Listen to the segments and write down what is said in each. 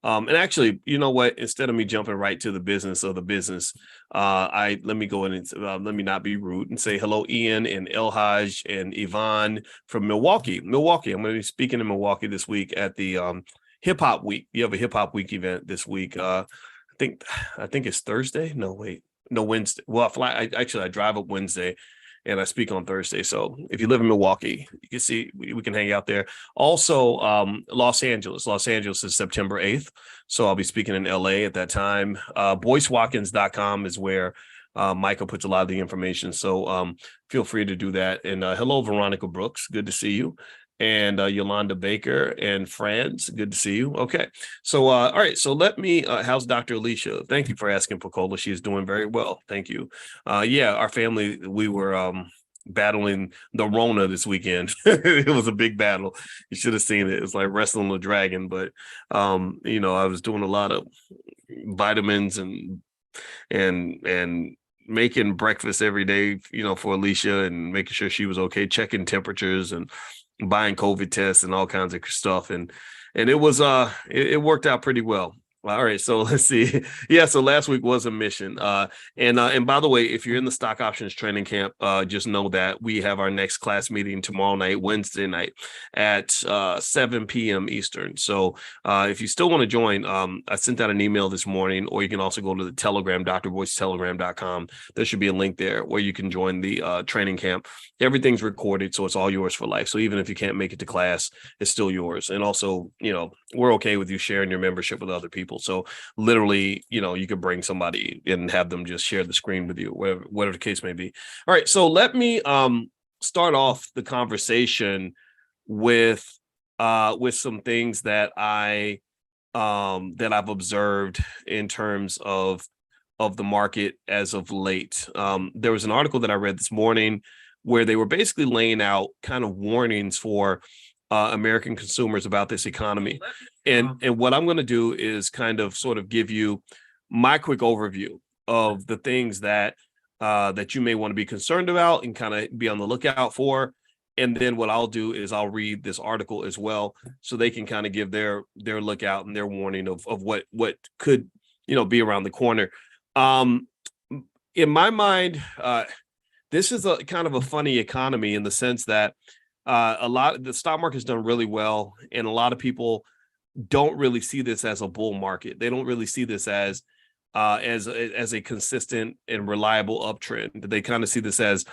And actually, you know what? Instead of me jumping right to the business of the business, let me go in and let me not be rude and say hello, Ian and Elhaj and Yvonne from Milwaukee. Milwaukee. I'm going to be speaking in Milwaukee this week at the Hip Hop Week. You have a Hip Hop Week event this week. Think I think it's Thursday. No, wait, no, Wednesday. Well, I drive up Wednesday and I speak on Thursday. So if you live in Milwaukee, you can see we can hang out there. Also, Los Angeles. Los Angeles is September 8th. So I'll be speaking in LA at that time. BoyceWatkins.com is where Michael puts a lot of the information. So feel free to do that. And hello, Veronica Brooks. Good to see you. And Yolanda Baker and Franz, good to see you. Okay, so all right, so let me. How's Dr. Alicia? Thank you for asking, Pacola. She is doing very well. Thank you. Yeah, our family, we were battling the Rona this weekend. It was a big battle. You should have seen it. It was like wrestling the dragon. But I was doing a lot of vitamins and making breakfast every day, for Alicia and making sure she was okay, checking temperatures and buying COVID tests and all kinds of stuff. And it was it worked out pretty well. All right, so let's see. Yeah, so last week was a mission. And by the way, if you're in the stock options training camp, just know that we have our next class meeting tomorrow night, Wednesday night at 7 p.m. Eastern. So if you still want to join, I sent out an email this morning, or you can also go to the Telegram, drboycetelegram.com. There should be a link there where you can join the training camp. Everything's recorded, so it's all yours for life. So even if you can't make it to class, it's still yours. And also, we're okay with you sharing your membership with other people. So literally, you could bring somebody and have them just share the screen with you, whatever the case may be. All right. So let me start off the conversation with some things that I've observed in terms of the market as of late. There was an article that I read this morning where they were basically laying out kind of warnings for American consumers about this economy. And what I'm going to do is kind of sort of give you my quick overview of the things that you may want to be concerned about and kind of be on the lookout for. And then what I'll do is I'll read this article as well, so they can kind of give their lookout and their warning of what could, be around the corner. In my mind, this is a kind of a funny economy in the sense that the stock market's done really well, and a lot of people don't really see this as a bull market. They don't really see this as a consistent and reliable uptrend. They kind of see this as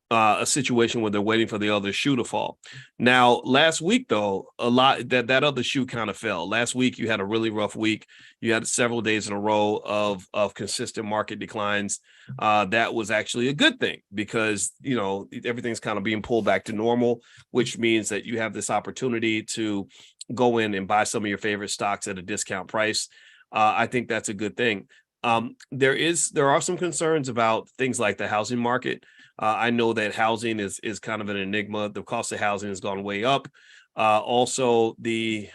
a situation where they're waiting for the other shoe to fall. Now, last week, though, a lot that other shoe kind of fell. Last week, you had a really rough week. You had several days in a row of consistent market declines. That was actually a good thing because, everything's kind of being pulled back to normal, which means that you have this opportunity to go in and buy some of your favorite stocks at a discount price. I think that's a good thing. There are some concerns about things like the housing market. I know that housing is kind of an enigma. The cost of housing has gone way up. Also, the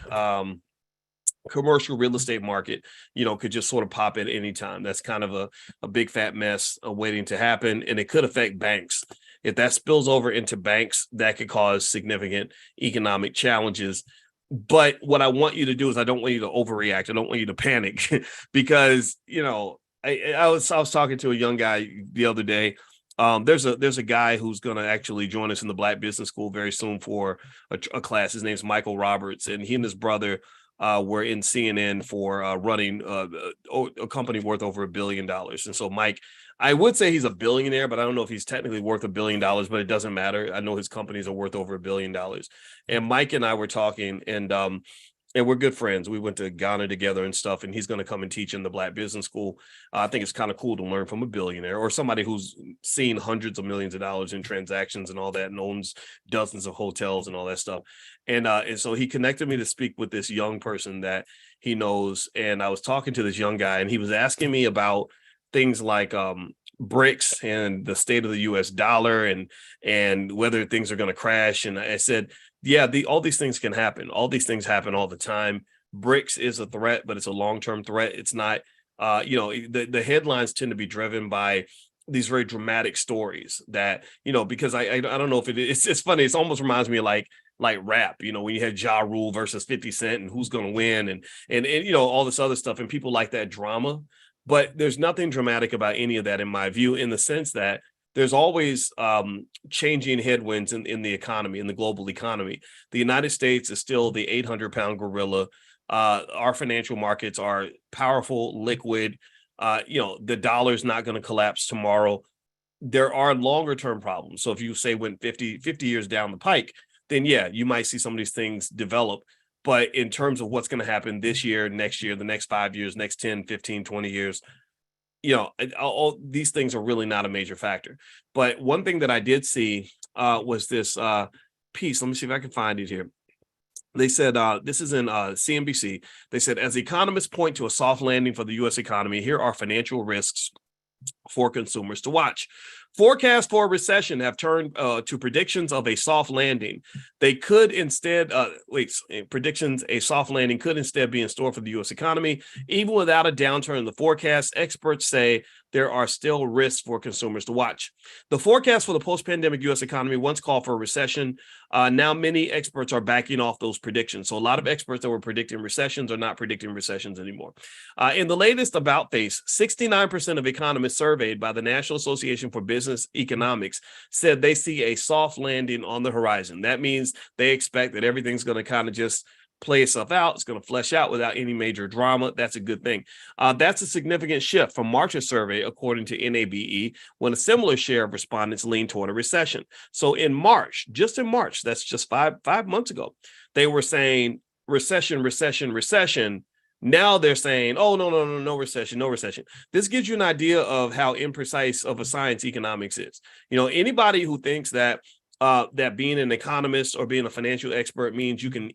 commercial real estate market, could just sort of pop at any time. That's kind of a big fat mess waiting to happen, and it could affect banks. If that spills over into banks, that could cause significant economic challenges. But what I want you to do is I don't want you to overreact. I don't want you to panic because, I was talking to a young guy the other day. There's a guy who's going to actually join us in the Black Business School very soon for a class. His name's Michael Roberts, and he and his brother were in CNN for running a company worth over $1 billion. And so Mike, I would say he's a billionaire, but I don't know if he's technically worth $1 billion, but it doesn't matter. I know his companies are worth over $1 billion. And Mike and I were talking, and we're good friends. We went to Ghana together and stuff, and he's going to come and teach in the Black Business School. I think it's kind of cool to learn from a billionaire or somebody who's seen hundreds of millions of dollars in transactions and all that, and owns dozens of hotels and all that stuff. And so he connected me to speak with this young person that he knows. And I was talking to this young guy, and he was asking me about things like BRICS and the state of the US dollar and whether things are going to crash. And I said, yeah, all these things can happen. All these things happen all the time. BRICS is a threat, but it's a long-term threat. It's not, the headlines tend to be driven by these very dramatic stories that, because I don't know if it's funny. It almost reminds me of like rap, when you had Ja Rule versus 50 Cent and who's going to win and all this other stuff, and people like that drama. But there's nothing dramatic about any of that, in my view, in the sense that there's always changing headwinds in the economy, in the global economy. The United States is still the 800-pound gorilla. Our financial markets are powerful, liquid. The dollar's not going to collapse tomorrow. There are longer term problems. So if you say went 50 years down the pike, then yeah, you might see some of these things develop. But in terms of what's going to happen this year, next year, the next 5 years, next 10, 15, 20 years, all these things are really not a major factor. But one thing that I did see was this piece. Let me see if I can find it here. They said, this is in CNBC. They said, as economists point to a soft landing for the U.S. economy, here are financial risks for consumers to watch. Forecasts for a recession have turned to predictions of a soft landing. They could instead, predictions a soft landing could instead be in store for the U.S. economy. Even without a downturn in the forecast, experts say there are still risks for consumers to watch. The forecast for the post-pandemic U.S. economy once called for a recession. Now many experts are backing off those predictions. So a lot of experts that were predicting recessions are not predicting recessions anymore. In the latest About Face, 69% of economists surveyed by the National Association for Business Economics said they see a soft landing on the horizon. That means they expect that everything's going to kind of just play itself out. It's going to flesh out without any major drama. That's a good thing. That's a significant shift from March's survey, according to NABE, when a similar share of respondents leaned toward a recession. So in March, that's just five months ago, they were saying recession, recession, recession. Now they're saying, oh, no recession, no recession. This gives you an idea of how imprecise of a science economics is. Anybody who thinks that that being an economist or being a financial expert means you can,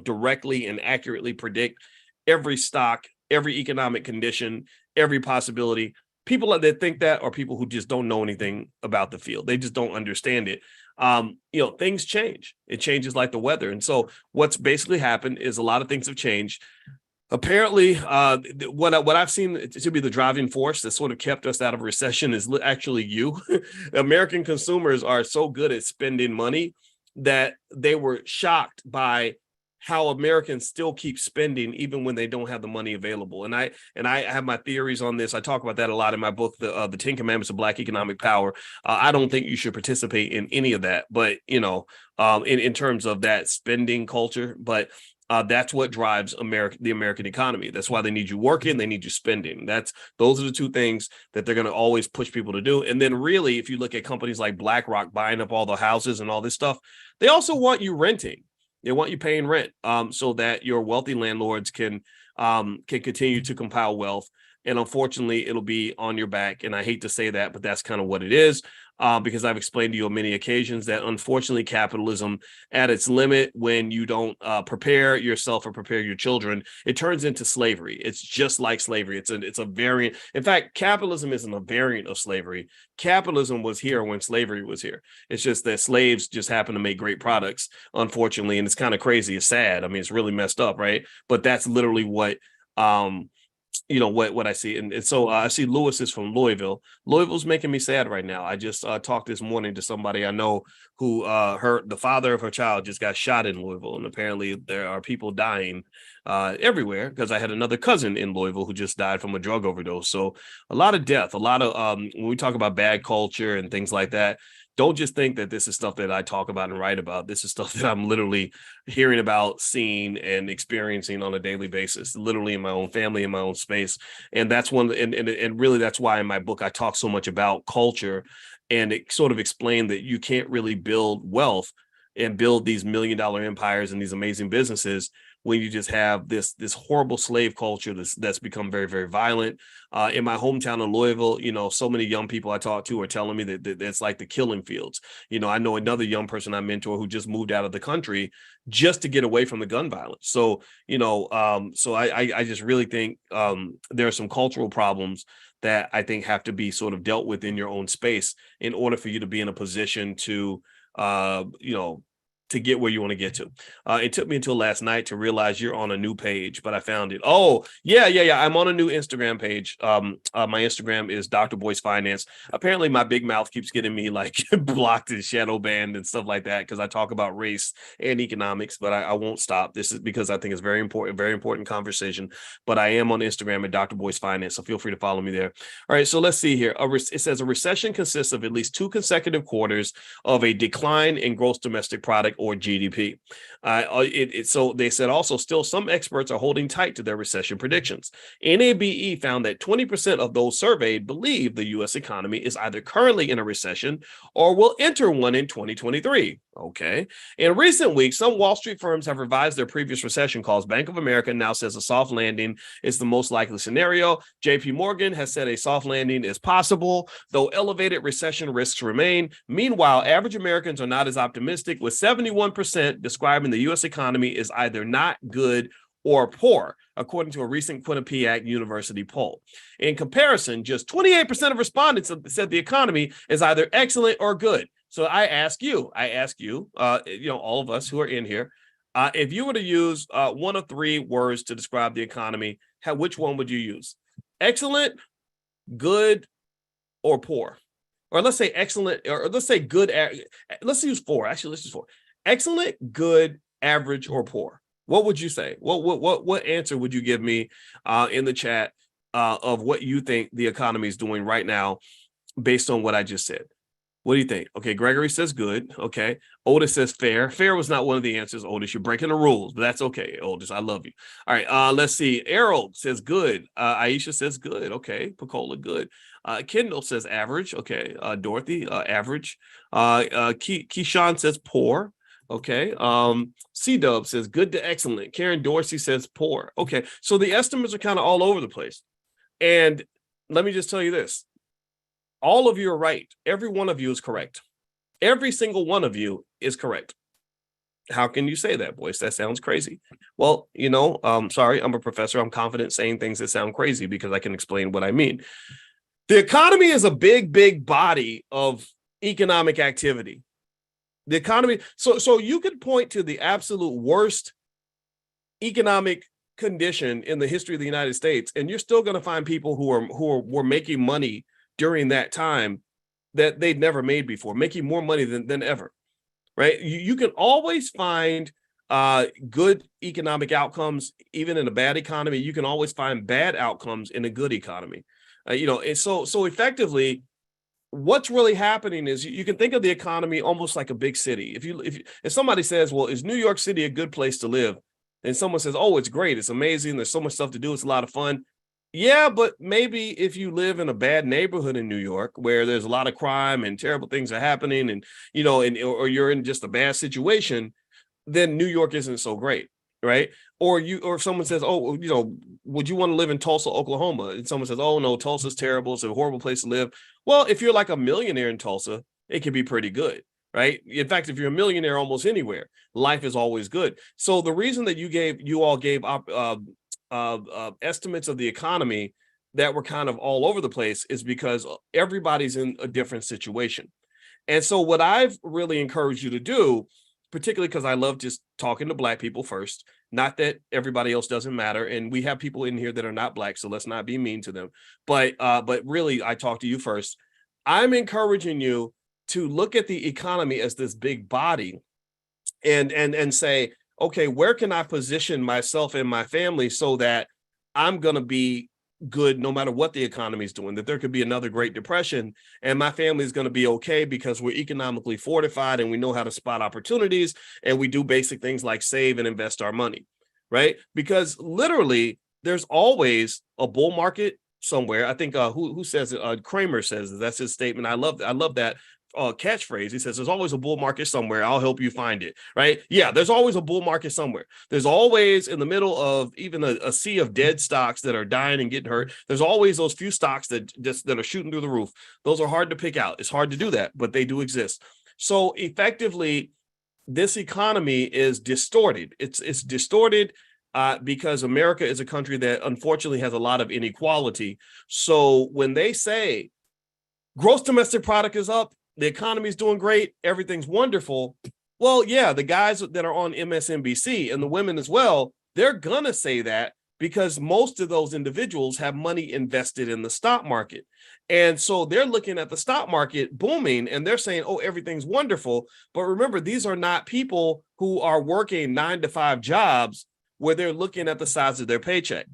directly and accurately predict every stock, every economic condition, every possibility. People that think that are people who just don't know anything about the field. They just don't understand it. Things change. It changes like the weather. And so what's basically happened is a lot of things have changed. Apparently, what I've seen to be the driving force that sort of kept us out of recession is actually you. American consumers are so good at spending money that they were shocked by how Americans still keep spending even when they don't have the money available. And I have my theories on this. I talk about that a lot in my book, the 10 Commandments of Black Economic Power. I don't think you should participate in any of that, but in terms of that spending culture, but that's what drives the American economy. That's why they need you working, they need you spending. Those are the two things that they're going to always push people to do. And then really, if you look at companies like BlackRock buying up all the houses and all this stuff, they also want you renting. They want you paying rent so that your wealthy landlords can continue to compile wealth. And unfortunately, it'll be on your back. And I hate to say that, but that's kind of what it is. Because I've explained to you on many occasions that unfortunately capitalism at its limit, when you don't prepare yourself or prepare your children, it turns into slavery. It's just like slavery. It's a variant. In fact, capitalism isn't a variant of slavery. Capitalism was here when slavery was here. It's just that slaves just happen to make great products, unfortunately. And it's kind of crazy. It's sad. I mean, it's really messed up, right? But that's literally what what I see. And so I see Lewis is from Louisville. Louisville's making me sad right now. I just talked this morning to somebody I know who the father of her child just got shot in Louisville. And apparently there are people dying everywhere, because I had another cousin in Louisville who just died from a drug overdose. So a lot of death, a lot of when we talk about bad culture and things like that, don't just think that this is stuff that I talk about and write about. This is stuff that I'm literally hearing about, seeing, and experiencing on a daily basis, literally in my own family, in my own space. And that's and really that's why in my book I talk so much about culture, and it sort of explained that you can't really build wealth and build these $1 million empires and these amazing businesses when you just have this horrible slave culture that's become very, very violent. In my hometown of Louisville, so many young people I talk to are telling me that it's like the killing fields. I know another young person I mentor who just moved out of the country just to get away from the gun violence. So, I just really think there are some cultural problems that I think have to be sort of dealt with in your own space in order for you to be in a position to, to get where you want to get to. It took me until last night to realize you're on a new page, but I found it. Oh, yeah. I'm on a new Instagram page. My Instagram is Dr. Boyce Finance. Apparently, my big mouth keeps getting me like blocked and shadow banned and stuff like that because I talk about race and economics, but I won't stop. This is because I think it's very important conversation. But I am on Instagram at Dr. Boyce Finance, so feel free to follow me there. All right, so let's see here. It says a recession consists of at least 2 consecutive quarters of a decline in gross domestic product or GDP. So they said also still some experts are holding tight to their recession predictions. NABE found that 20% of those surveyed believe the U.S. economy is either currently in a recession or will enter one in 2023. Okay. In recent weeks, some Wall Street firms have revised their previous recession calls. Bank of America now says a soft landing is the most likely scenario. JP Morgan has said a soft landing is possible, though elevated recession risks remain. Meanwhile, average Americans are not as optimistic, with 71% describing the U.S. economy as either not good or poor, according to a recent Quinnipiac University poll. In comparison, just 28% of respondents said the economy is either excellent or good. So I ask you, all of us who are in here, if you were to use one of 3 words to describe the economy, which one would you use? Excellent, good, or poor? Or let's say excellent, or let's say good. Let's use 4. Actually, let's use 4. Excellent, good, average, or poor. What would you say? What answer would you give me in the chat of what you think the economy is doing right now based on what I just said? What do you think? Okay, Gregory says good. Okay. Otis says fair. Fair was not one of the answers, Otis. You're breaking the rules, but that's okay, Otis. I love you. All right. Let's see. Errol says good. Aisha says good. Okay. Pecola, good. Kendall says average. Okay. Dorothy, average. Keyshawn says poor. Okay. C-Dub says good to excellent. Karen Dorsey says poor. Okay. So the estimates are kind of all over the place. And let me just tell you this. All of you are right. Every one of you is correct. Every single one of you is correct. How can you say that, Boyce? That sounds crazy. Well, sorry, I'm a professor. I'm confident saying things that sound crazy because I can explain what I mean. The economy is a big, big body of economic activity. The economy. So you could point to the absolute worst economic condition in the history of the United States, and you're still going to find people who were making money during that time that they'd never made before, making more money than ever, right? You can always find good economic outcomes, even in a bad economy. You can always find bad outcomes in a good economy. And so effectively, what's really happening is you can think of the economy almost like a big city. If somebody says, well, is New York City a good place to live? And someone says, oh, it's great. It's amazing. There's so much stuff to do. It's a lot of fun. Yeah, but maybe if you live in a bad neighborhood in New York where there's a lot of crime and terrible things are happening and or you're in just a bad situation, then New York isn't so great, right? Or if someone says, oh, would you want to live in Tulsa, Oklahoma? And someone says, oh, no, Tulsa's terrible. It's a horrible place to live. Well, if you're like a millionaire in Tulsa, it can be pretty good, right? In fact, if you're a millionaire almost anywhere, life is always good. So the reason that you all gave estimates of the economy that were kind of all over the place is because everybody's in a different situation. And so what I've really encouraged you to do, particularly because I love just talking to Black people first, not that everybody else doesn't matter. And we have people in here that are not Black, so let's not be mean to them. But really, I talk to you first. I'm encouraging you to look at the economy as this big body and say, okay, where can I position myself and my family so that I'm going to be good no matter what the economy is doing, that there could be another Great Depression and my family is going to be okay because we're economically fortified and we know how to spot opportunities and we do basic things like save and invest our money, right? Because literally there's always a bull market somewhere. I think who says it? Kramer says that's his statement. I love that catchphrase. He says, there's always a bull market somewhere. I'll help you find it. Right. Yeah. There's always a bull market somewhere. There's always in the middle of even a sea of dead stocks that are dying and getting hurt. There's always those few stocks that are shooting through the roof. Those are hard to pick out. It's hard to do that, but they do exist. So effectively, this economy is distorted. It's distorted because America is a country that unfortunately has a lot of inequality. So when they say gross domestic product is up, the economy is doing great, everything's wonderful, Well, yeah, the guys that are on MSNBC and the women as well, they're gonna say that because most of those individuals have money invested in the stock market. And so they're looking at the stock market booming and they're saying, oh, everything's wonderful. But remember, these are not people who are working 9 to 5 jobs where they're looking at the size of their paycheck.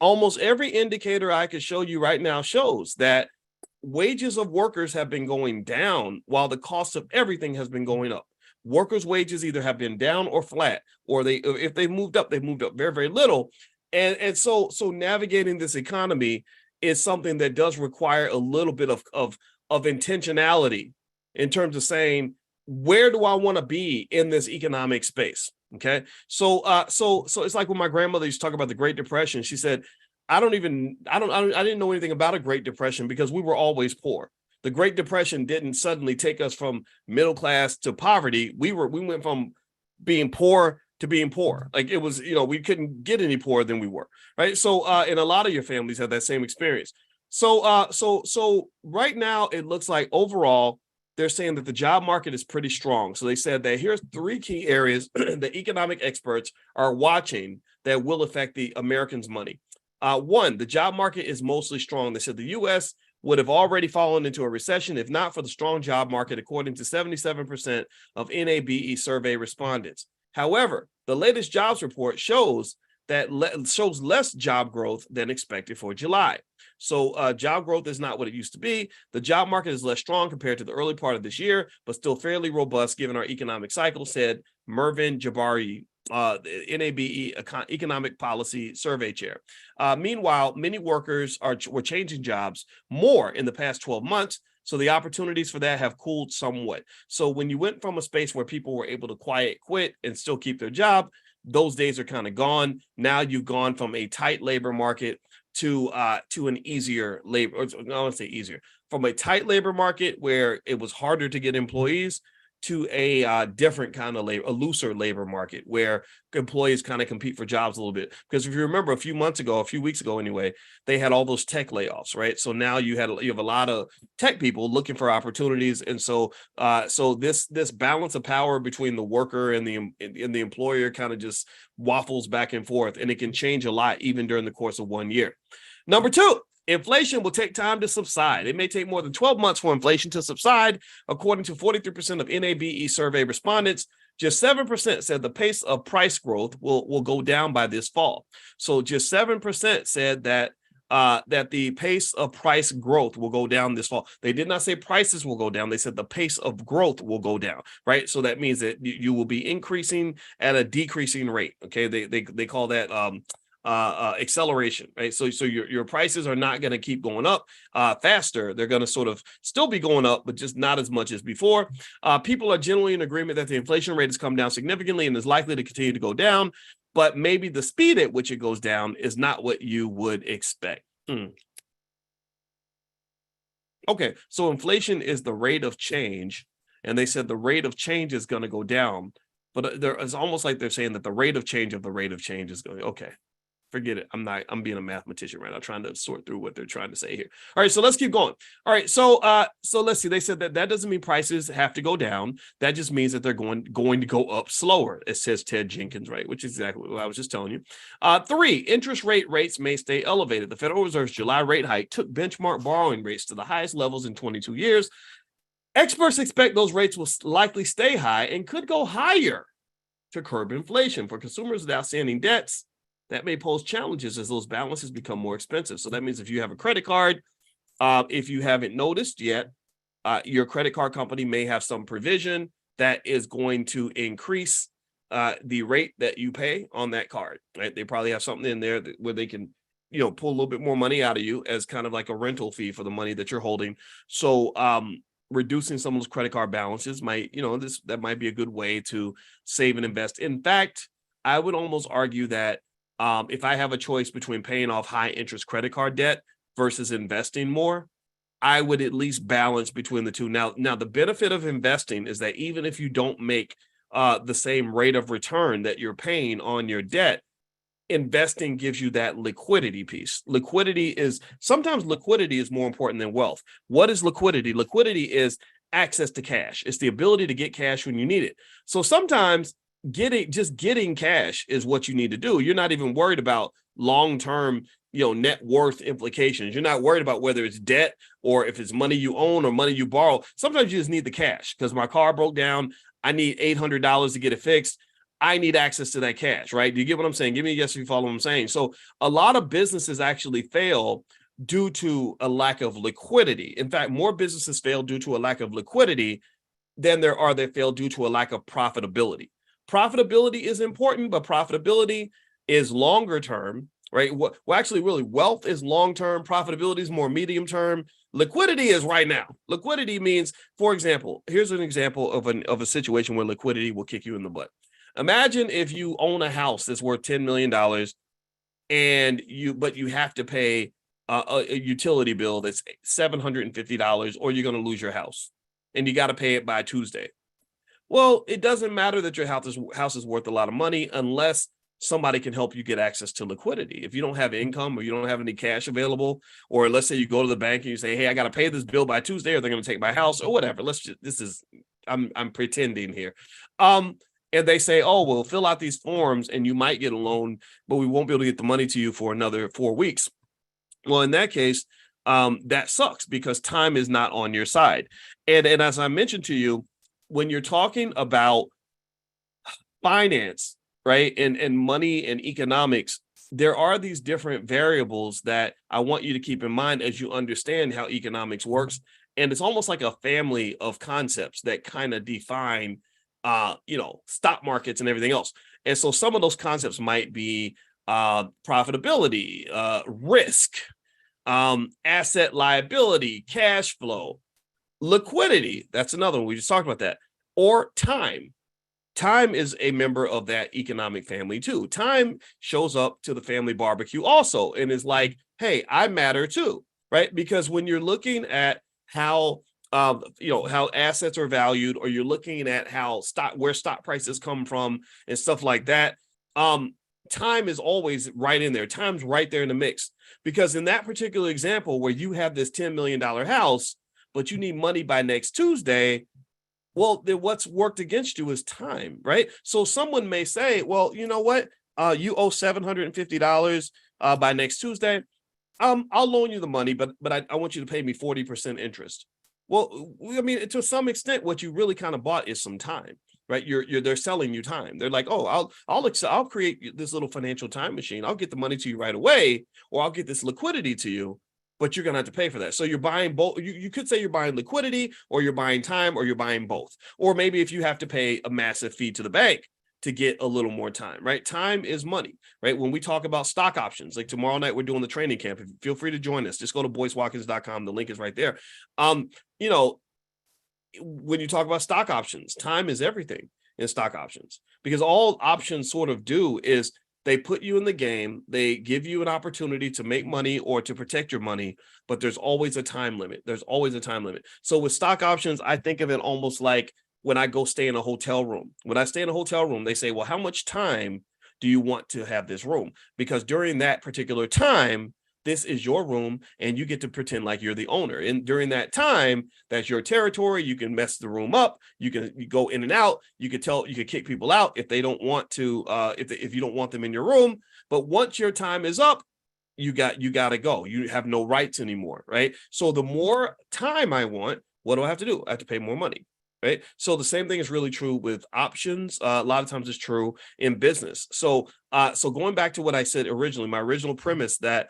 Almost every indicator I could show you right now shows that wages of workers have been going down while the cost of everything has been going up. Workers' wages either have been down or flat, or if they moved up, they moved up very, very little. And so navigating this economy is something that does require a little bit of intentionality in terms of saying, where do I want to be in this economic space? Okay. So it's like when my grandmother used to talk about the Great Depression. She said, I didn't know anything about a Great Depression because we were always poor. The Great Depression didn't suddenly take us from middle class to poverty. We went from being poor to being poor. Like it was, we couldn't get any poorer than we were. Right. So and a lot of your families have that same experience. So right now it looks like overall they're saying that the job market is pretty strong. So they said that here's 3 key areas that economic experts are watching that will affect the Americans' money. One, the job market is mostly strong. They said the U.S. would have already fallen into a recession if not for the strong job market, according to 77% of NABE survey respondents. However, the latest jobs report shows less job growth than expected for July. So job growth is not what it used to be. The job market is less strong compared to the early part of this year, but still fairly robust given our economic cycle, said Mervyn Jabari, NABE Economic Policy Survey Chair. Meanwhile, many workers were changing jobs more in the past 12 months, so the opportunities for that have cooled somewhat. So when you went from a space where people were able to quiet quit and still keep their job, those days are kind of gone. Now you've gone from a tight labor market to an easier labor, or I don't want to say easier, from a tight labor market where it was harder to get employees to a different kind of labor, a looser labor market where employees kind of compete for jobs a little bit. Because if you remember a few weeks ago anyway, they had all those tech layoffs, right? So now you have a lot of tech people looking for opportunities, and so this balance of power between the worker and the employer kind of just waffles back and forth, and it can change a lot even during the course of 1 year. Number 2. Inflation will take time to subside. It may take more than 12 months for inflation to subside, according to 43% of NABE survey respondents. Just 7% said the pace of price growth will go down by this fall. So just 7% said that the pace of price growth will go down this fall. They did not say prices will go down. They said the pace of growth will go down, right? So that means that you will be increasing at a decreasing rate. Okay, they call that acceleration, right? So your prices are not going to keep going up faster. They're going to sort of still be going up, but just not as much as before. People are generally in agreement that the inflation rate has come down significantly and is likely to continue to go down, but maybe the speed at which it goes down is not what you would expect. Okay, so inflation is the rate of change, and they said the rate of change is going to go down, but it's almost like they're saying that the rate of change is going, okay. Forget it. I'm being a mathematician right now, trying to sort through what they're trying to say here. All right, so let's keep going. All right, so let's see. They said that doesn't mean prices have to go down. That just means that they're going to go up slower. It says Ted Jenkins, right? Which is exactly what I was just telling you. 3, interest rates may stay elevated. The Federal Reserve's July rate hike took benchmark borrowing rates to the highest levels in 22 years. Experts expect those rates will likely stay high and could go higher to curb inflation. For consumers with outstanding debts, that may pose challenges as those balances become more expensive. So that means if you have a credit card, if you haven't noticed yet, your credit card company may have some provision that is going to increase the rate that you pay on that card, right? They probably have something in there where they can, pull a little bit more money out of you as kind of like a rental fee for the money that you're holding. So reducing some of those credit card balances might, that might be a good way to save and invest. In fact, I would almost argue that if I have a choice between paying off high interest credit card debt versus investing more, I would at least balance between the two. Now the benefit of investing is that even if you don't make the same rate of return that you're paying on your debt, investing gives you that liquidity piece. Sometimes liquidity is more important than wealth. What is liquidity? Liquidity is access to cash. It's the ability to get cash when you need it. So sometimes getting cash is what you need to do. You're not even worried about long-term, net worth implications. You're not worried about whether it's debt or if it's money you own or money you borrow. Sometimes you just need the cash because my car broke down. I need $800 to get it fixed. I need access to that cash, right? Do you get what I'm saying? Give me a yes if you follow what I'm saying. So a lot of businesses actually fail due to a lack of liquidity. In fact, more businesses fail due to a lack of liquidity than there are that fail due to a lack of profitability. Profitability is important, but profitability is longer term, right? Well, actually, really, wealth is long term. Profitability is more medium term. Liquidity is right now. Liquidity means, for example, here's an example of a situation where liquidity will kick you in the butt. Imagine if you own a house that's worth $10 million and you have to pay a utility bill that's $750 or you're going to lose your house and you got to pay it by Tuesday. Well, it doesn't matter that your house is worth a lot of money unless somebody can help you get access to liquidity. If you don't have income or you don't have any cash available, or let's say you go to the bank and you say, hey, I got to pay this bill by Tuesday or they're going to take my house or whatever. I'm pretending here. And they say, oh, well, fill out these forms and you might get a loan, but we won't be able to get the money to you for another 4 weeks. Well, in that case, that sucks because time is not on your side. And as I mentioned to you, when you're talking about finance, right, and money and economics, there are these different variables that I want you to keep in mind as you understand how economics works. And it's almost like a family of concepts that kind of define stock markets and everything else. And so some of those concepts might be profitability, risk, asset liability, cash flow, liquidity. That's another one. We just talked about that. Or time. Time is a member of that economic family too. Time shows up to the family barbecue also and is like, hey, I matter too, right? Because when you're looking at how how assets are valued, or you're looking at where stock prices come from and stuff like that, time is always right in there. Time's right there in the mix. Because in that particular example where you have this $10 million house, but you need money by next Tuesday, well, then what's worked against you is time, right? So someone may say, well, you know what? You owe $750 by next Tuesday. I'll loan you the money, but I want you to pay me 40% interest. Well, I mean, to some extent, what you really kind of bought is some time, right? They're selling you time. They're like, oh, I'll create this little financial time machine. I'll get the money to you right away, or I'll get this liquidity to you, but you're gonna have to pay for that. So you're buying both. You could say you're buying liquidity, or you're buying time, or you're buying both. Or maybe if you have to pay a massive fee to the bank to get a little more time, right? Time is money, right? When we talk about stock options, like tomorrow night, we're doing the training camp. Feel free to join us. Just go to boycewatkins.com. The link is right there. When you talk about stock options, time is everything in stock options, because all options sort of do is they put you in the game. They give you an opportunity to make money or to protect your money, but there's always a time limit. So with stock options, I think of it almost like when I go stay in a hotel room. When I stay in a hotel room, they say, well, how much time do you want to have this room? Because during that particular time, this is your room and you get to pretend like you're the owner. And during that time, that's your territory. You can mess the room up. You go in and out. You could kick people out if they don't want to, if you don't want them in your room. But once your time is up, you got to go. You have no rights anymore, right? So the more time I want, what do I have to do? I have to pay more money. Right. So the same thing is really true with options. A lot of times it's true in business. So going back to what I said originally, my original premise that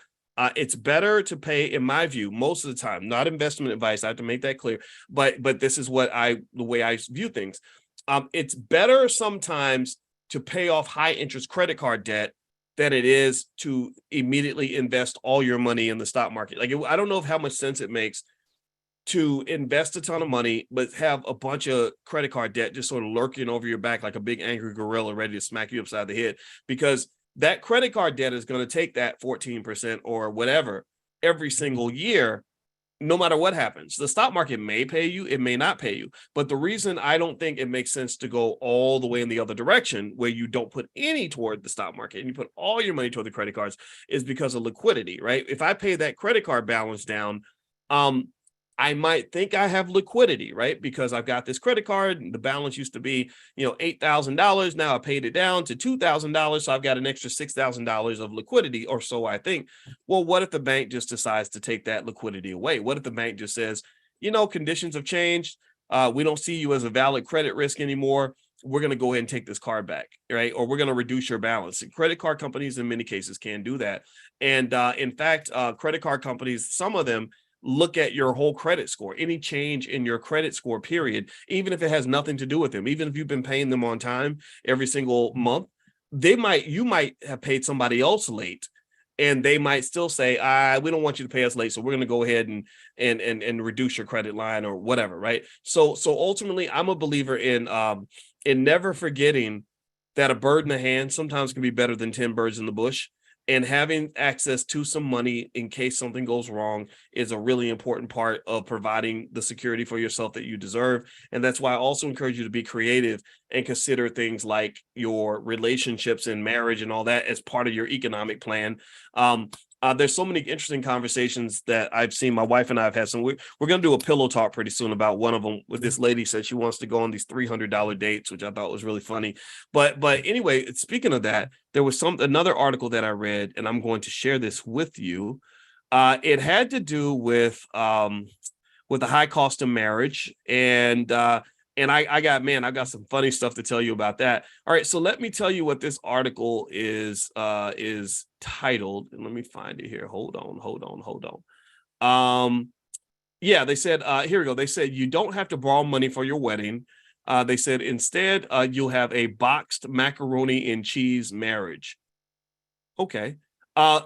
it's better to pay, in my view, most of the time, not investment advice. I have to make that clear. But this is the way I view things. It's better sometimes to pay off high interest credit card debt than it is to immediately invest all your money in the stock market. I don't know how much sense it makes to invest a ton of money, but have a bunch of credit card debt just sort of lurking over your back like a big angry gorilla ready to smack you upside the head, because that credit card debt is going to take that 14% or whatever every single year, no matter what happens. The stock market may pay you, it may not pay you. But the reason I don't think it makes sense to go all the way in the other direction, where you don't put any toward the stock market and you put all your money toward the credit cards, is because of liquidity, right? If I pay that credit card balance down, I might think I have liquidity, right? Because I've got this credit card and the balance used to be, $8,000. Now I paid it down to $2,000. So I've got an extra $6,000 of liquidity, or so I think. Well, what if the bank just decides to take that liquidity away? What if the bank just says, conditions have changed. We don't see you as a valid credit risk anymore. We're going to go ahead and take this card back, right? Or we're going to reduce your balance. And credit card companies in many cases can do that. And in fact, credit card companies, some of them look at your whole credit score, any change in your credit score period, even if it has nothing to do with them, even if you've been paying them on time every single month, you might have paid somebody else late, and they might still say, we don't want you to pay us late, so we're going to go ahead and reduce your credit line or whatever, right? So ultimately, I'm a believer in never forgetting that a bird in the hand sometimes can be better than 10 birds in the bush. And having access to some money in case something goes wrong is a really important part of providing the security for yourself that you deserve. And that's why I also encourage you to be creative and consider things like your relationships and marriage and all that as part of your economic plan. There's so many interesting conversations that I've seen. My wife and I have had some. We're going to do a pillow talk pretty soon about one of them. With this lady said she wants to go on these $300 dates, which I thought was really funny. But anyway, speaking of that, there was another article that I read, and I'm going to share this with you. It had to do with the high cost of marriage, and I got some funny stuff to tell you about that. All right, so let me tell you what this article is titled, and let me find it here. Hold on. Yeah, they said, here we go. They said you don't have to borrow money for your wedding. They said instead, you'll have a boxed macaroni and cheese marriage. Okay.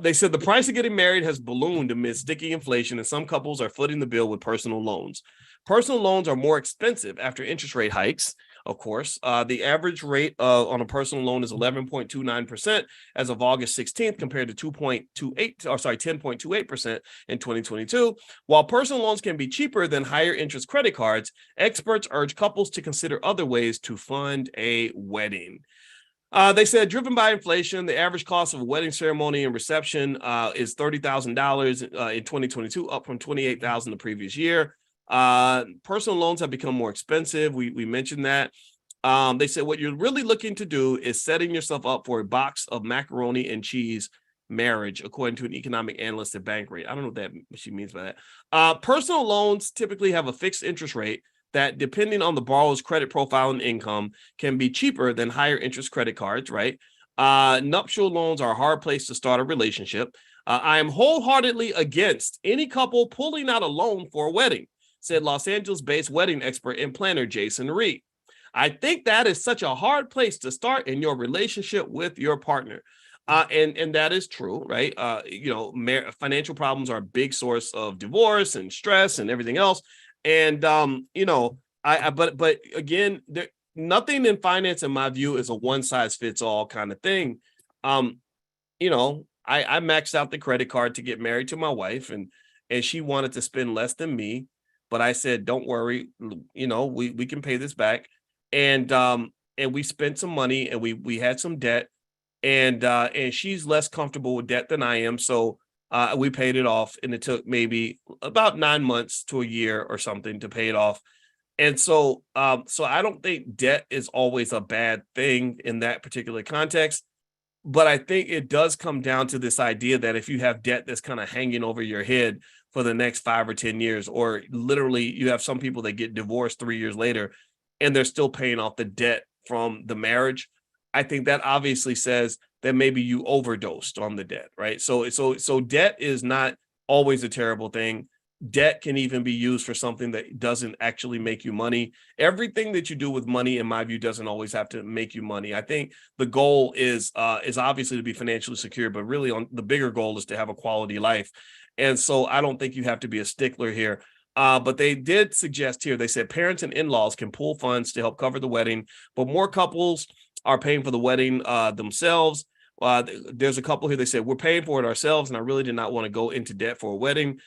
They said the price of getting married has ballooned amid sticky inflation, and some couples are footing the bill with personal loans. Personal loans are more expensive after interest rate hikes, of course. The average rate on a personal loan is 11.29% as of August 16th, compared to 10.28% in 2022. While personal loans can be cheaper than higher interest credit cards, experts urge couples to consider other ways to fund a wedding. They said, driven by inflation, the average cost of a wedding ceremony and reception is $30,000 in 2022, up from $28,000 the previous year. Personal loans have become more expensive. We mentioned that. They said what you're really looking to do is setting yourself up for a box of macaroni and cheese marriage, according to an economic analyst at Bankrate. I don't know what she means by that. Personal loans typically have a fixed interest rate that, depending on the borrower's credit profile and income, can be cheaper than higher interest credit cards, right? Nuptial loans are a hard place to start a relationship. I am wholeheartedly against any couple pulling out a loan for a wedding, said Los Angeles-based wedding expert and planner Jason Reed. I think that is such a hard place to start in your relationship with your partner. And that is true, right? Financial problems are a big source of divorce and stress and everything else. And but again, nothing in finance, in my view, is a one size fits all kind of thing. I maxed out the credit card to get married to my wife, and she wanted to spend less than me, but I said, don't worry, we can pay this back. And we spent some money, and we had some debt, and she's less comfortable with debt than I am, so we paid it off, and it took maybe about 9 months to a year or something to pay it off. And so I don't think debt is always a bad thing in that particular context. But I think it does come down to this idea that if you have debt that's kind of hanging over your head for the next 5 or 10 years, or literally you have some people that get divorced 3 years later and they're still paying off the debt from the marriage, I think that obviously says that maybe you overdosed on the debt, right? So debt is not always a terrible thing. Debt can even be used for something that doesn't actually make you money. Everything that you do with money, in my view, doesn't always have to make you money. I think the goal is obviously to be financially secure, but really the bigger goal is to have a quality life. And so I don't think you have to be a stickler here. But they did suggest here, they said parents and in-laws can pool funds to help cover the wedding, but more couples are paying for the wedding themselves. There's a couple here, they said, we're paying for it ourselves, and I really did not want to go into debt for a wedding.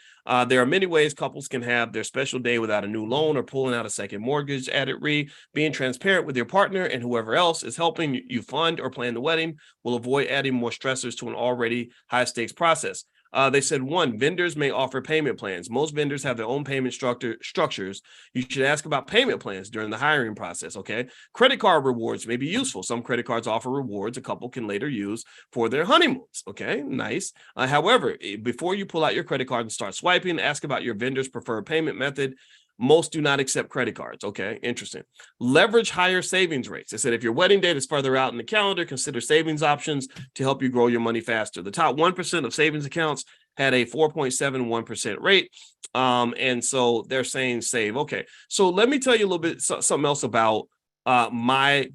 There are many ways couples can have their special day without a new loan or pulling out a second mortgage, added Reed. Being transparent with your partner and whoever else is helping you fund or plan the wedding will avoid adding more stressors to an already high-stakes process. They said, one, vendors may offer payment plans. Most vendors have their own payment structures. You should ask about payment plans during the hiring process, okay? Credit card rewards may be useful. Some credit cards offer rewards a couple can later use for their honeymoons, okay? Nice. However, before you pull out your credit card and start swiping, ask about your vendor's preferred payment method. Most do not accept credit cards. Okay, interesting. Leverage higher savings rates. They said if your wedding date is further out in the calendar, consider savings options to help you grow your money faster. The top 1% of savings accounts had a 4.71% rate. And so they're saying save. Okay, so let me tell you a little bit something else about my,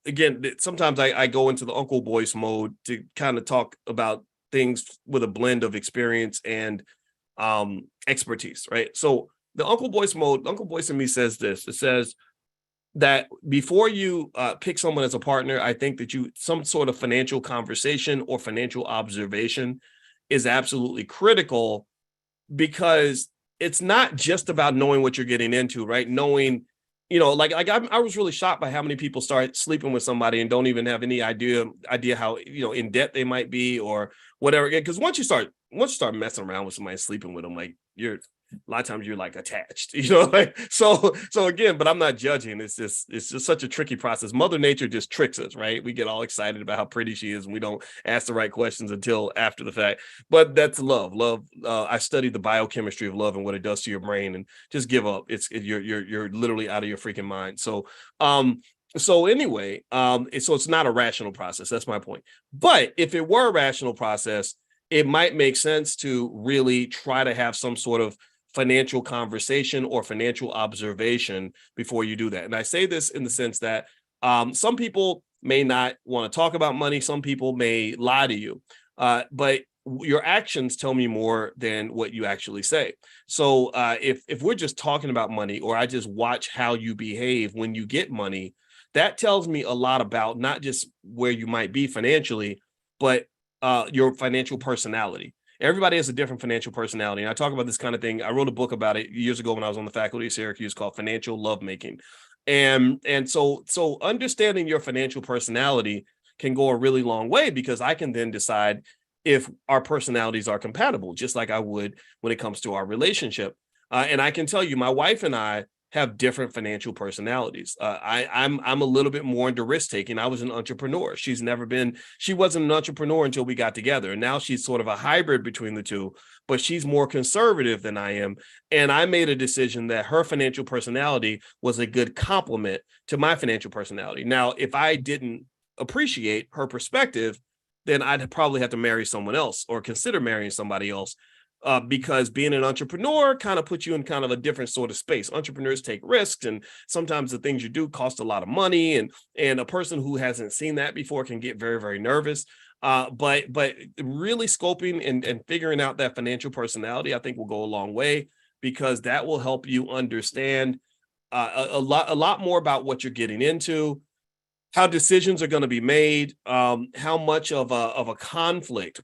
again, sometimes I go into the Uncle Boyce mode to kind of talk about things with a blend of experience and expertise, right? So the Uncle Boyce mode, Uncle Boyce and me says this. It says that before you pick someone as a partner, I think that some sort of financial conversation or financial observation is absolutely critical, because it's not just about knowing what you're getting into, right? Knowing, I was really shocked by how many people start sleeping with somebody and don't even have any idea how, in debt they might be or whatever. Because once you start messing around with somebody, sleeping with them, like a lot of times you're like attached, so again, but I'm not judging. It's just such a tricky process. Mother Nature just tricks us, right? We get all excited about how pretty she is and we don't ask the right questions until after the fact. But that's love. I studied the biochemistry of love and what it does to your brain, and just give up. You're literally out of your freaking mind. So anyway, so it's not a rational process. That's my point. But if it were a rational process, it might make sense to really try to have some sort of financial conversation or financial observation before you do that. And I say this in the sense that some people may not want to talk about money. Some people may lie to you, but your actions tell me more than what you actually say. So if we're just talking about money, or I just watch how you behave when you get money, that tells me a lot about not just where you might be financially, but your financial personality. Everybody has a different financial personality. And I talk about this kind of thing. I wrote a book about it years ago when I was on the faculty of Syracuse called Financial Lovemaking. And so understanding your financial personality can go a really long way, because I can then decide if our personalities are compatible, just like I would when it comes to our relationship. And I can tell you, my wife and I have different financial personalities. I'm a little bit more into risk taking. I was an entrepreneur. She wasn't an entrepreneur until we got together. And now she's sort of a hybrid between the two, but she's more conservative than I am. And I made a decision that her financial personality was a good complement to my financial personality. Now, if I didn't appreciate her perspective, then I'd probably have to marry someone else or consider marrying somebody else. Because being an entrepreneur kind of puts you in kind of a different sort of space. Entrepreneurs take risks, and sometimes the things you do cost a lot of money. And a person who hasn't seen that before can get very, very nervous. But really scoping and figuring out that financial personality, I think, will go a long way, because that will help you understand a lot more about what you're getting into, how decisions are going to be made, how much of a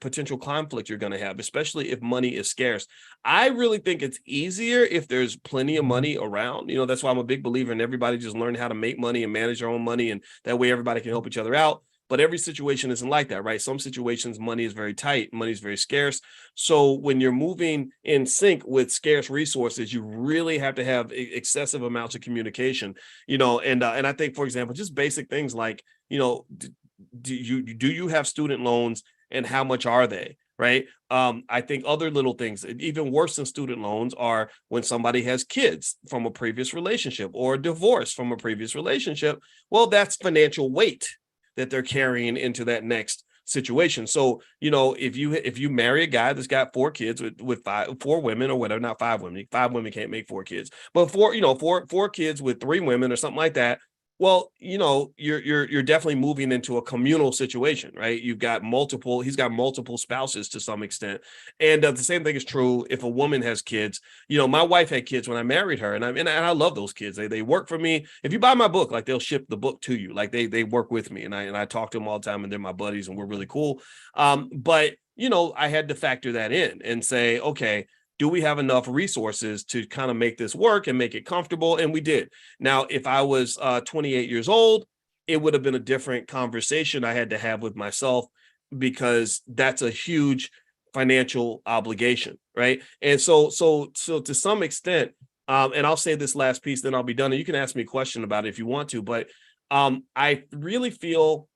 potential conflict you're going to have, especially if money is scarce. I really think it's easier if there's plenty of money around. That's why I'm a big believer in everybody just learn how to make money and manage their own money, and that way everybody can help each other out. But every situation isn't like that, right? Some situations, money is very tight, money is very scarce. So when you're moving in sync with scarce resources, you really have to have excessive amounts of communication, and I think, for example, just basic things like, do you have student loans, and how much are they? Right. I think other little things, even worse than student loans, are when somebody has kids from a previous relationship or a divorce from a previous relationship. Well, that's financial weight that they're carrying into that next situation. So, if you marry a guy that's got 4 kids with 4 women or whatever, not 5 women, 5 women can't make 4 kids, but 4 kids with 3 women or something like that. Well, you're definitely moving into a communal situation, right? He's got multiple spouses to some extent. And the same thing is true if a woman has kids. My wife had kids when I married her, and I love those kids. They work for me. If you buy my book, like, they'll ship the book to you. Like, they work with me, and I talk to them all the time, and they're my buddies, and we're really cool. But I had to factor that in and say, okay, do we have enough resources to kind of make this work and make it comfortable? And we did. Now, if I was 28 years old, it would have been a different conversation I had to have with myself, because that's a huge financial obligation, right? And so to some extent, and I'll say this last piece, then I'll be done. And you can ask me a question about it if you want to, but I really feel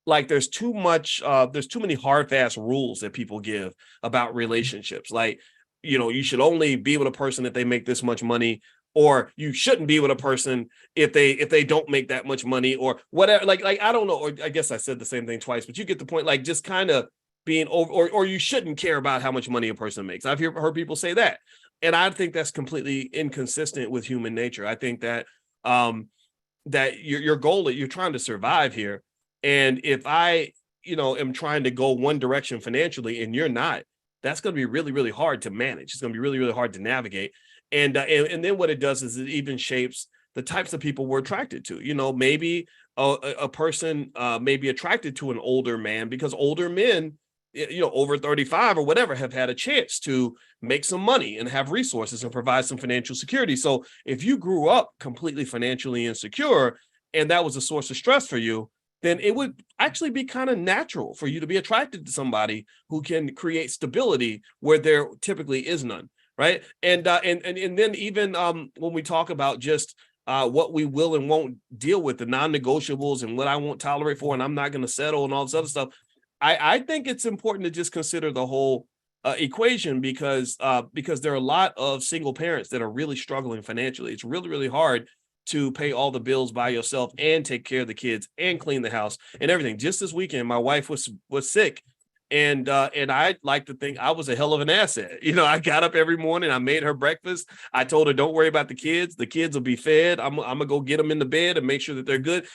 like there's too many hard, fast rules that people give about relationships. Like, you should only be with a person if they make this much money, or you shouldn't be with a person if they don't make that much money, or whatever. Like I don't know, or I guess I said the same thing twice, but you get the point. Like, just kind of being over, or you shouldn't care about how much money a person makes. I've heard people say that, and I think that's completely inconsistent with human nature. I think that that your goal, that you're trying to survive here, and if I am trying to go one direction financially and you're not, that's going to be really, really hard to manage. It's going to be really, really hard to navigate. And then what it does is it even shapes the types of people we're attracted to. Maybe a person may be attracted to an older man because older men, over 35 or whatever, have had a chance to make some money and have resources and provide some financial security. So if you grew up completely financially insecure and that was a source of stress for you, then it would actually be kind of natural for you to be attracted to somebody who can create stability where there typically is none, right? And then even when we talk about just what we will and won't deal with, the non-negotiables and what I won't tolerate for, and I'm not going to settle and all this other stuff, I think it's important to just consider the whole equation, because there are a lot of single parents that are really struggling financially. It's really, really hard to pay all the bills by yourself and take care of the kids and clean the house and everything. Just this weekend, my wife was sick, and I like to think I was a hell of an asset. I got up every morning, I made her breakfast. I told her, don't worry about the kids. The kids will be fed. I'm gonna go get them in the bed and make sure that they're good.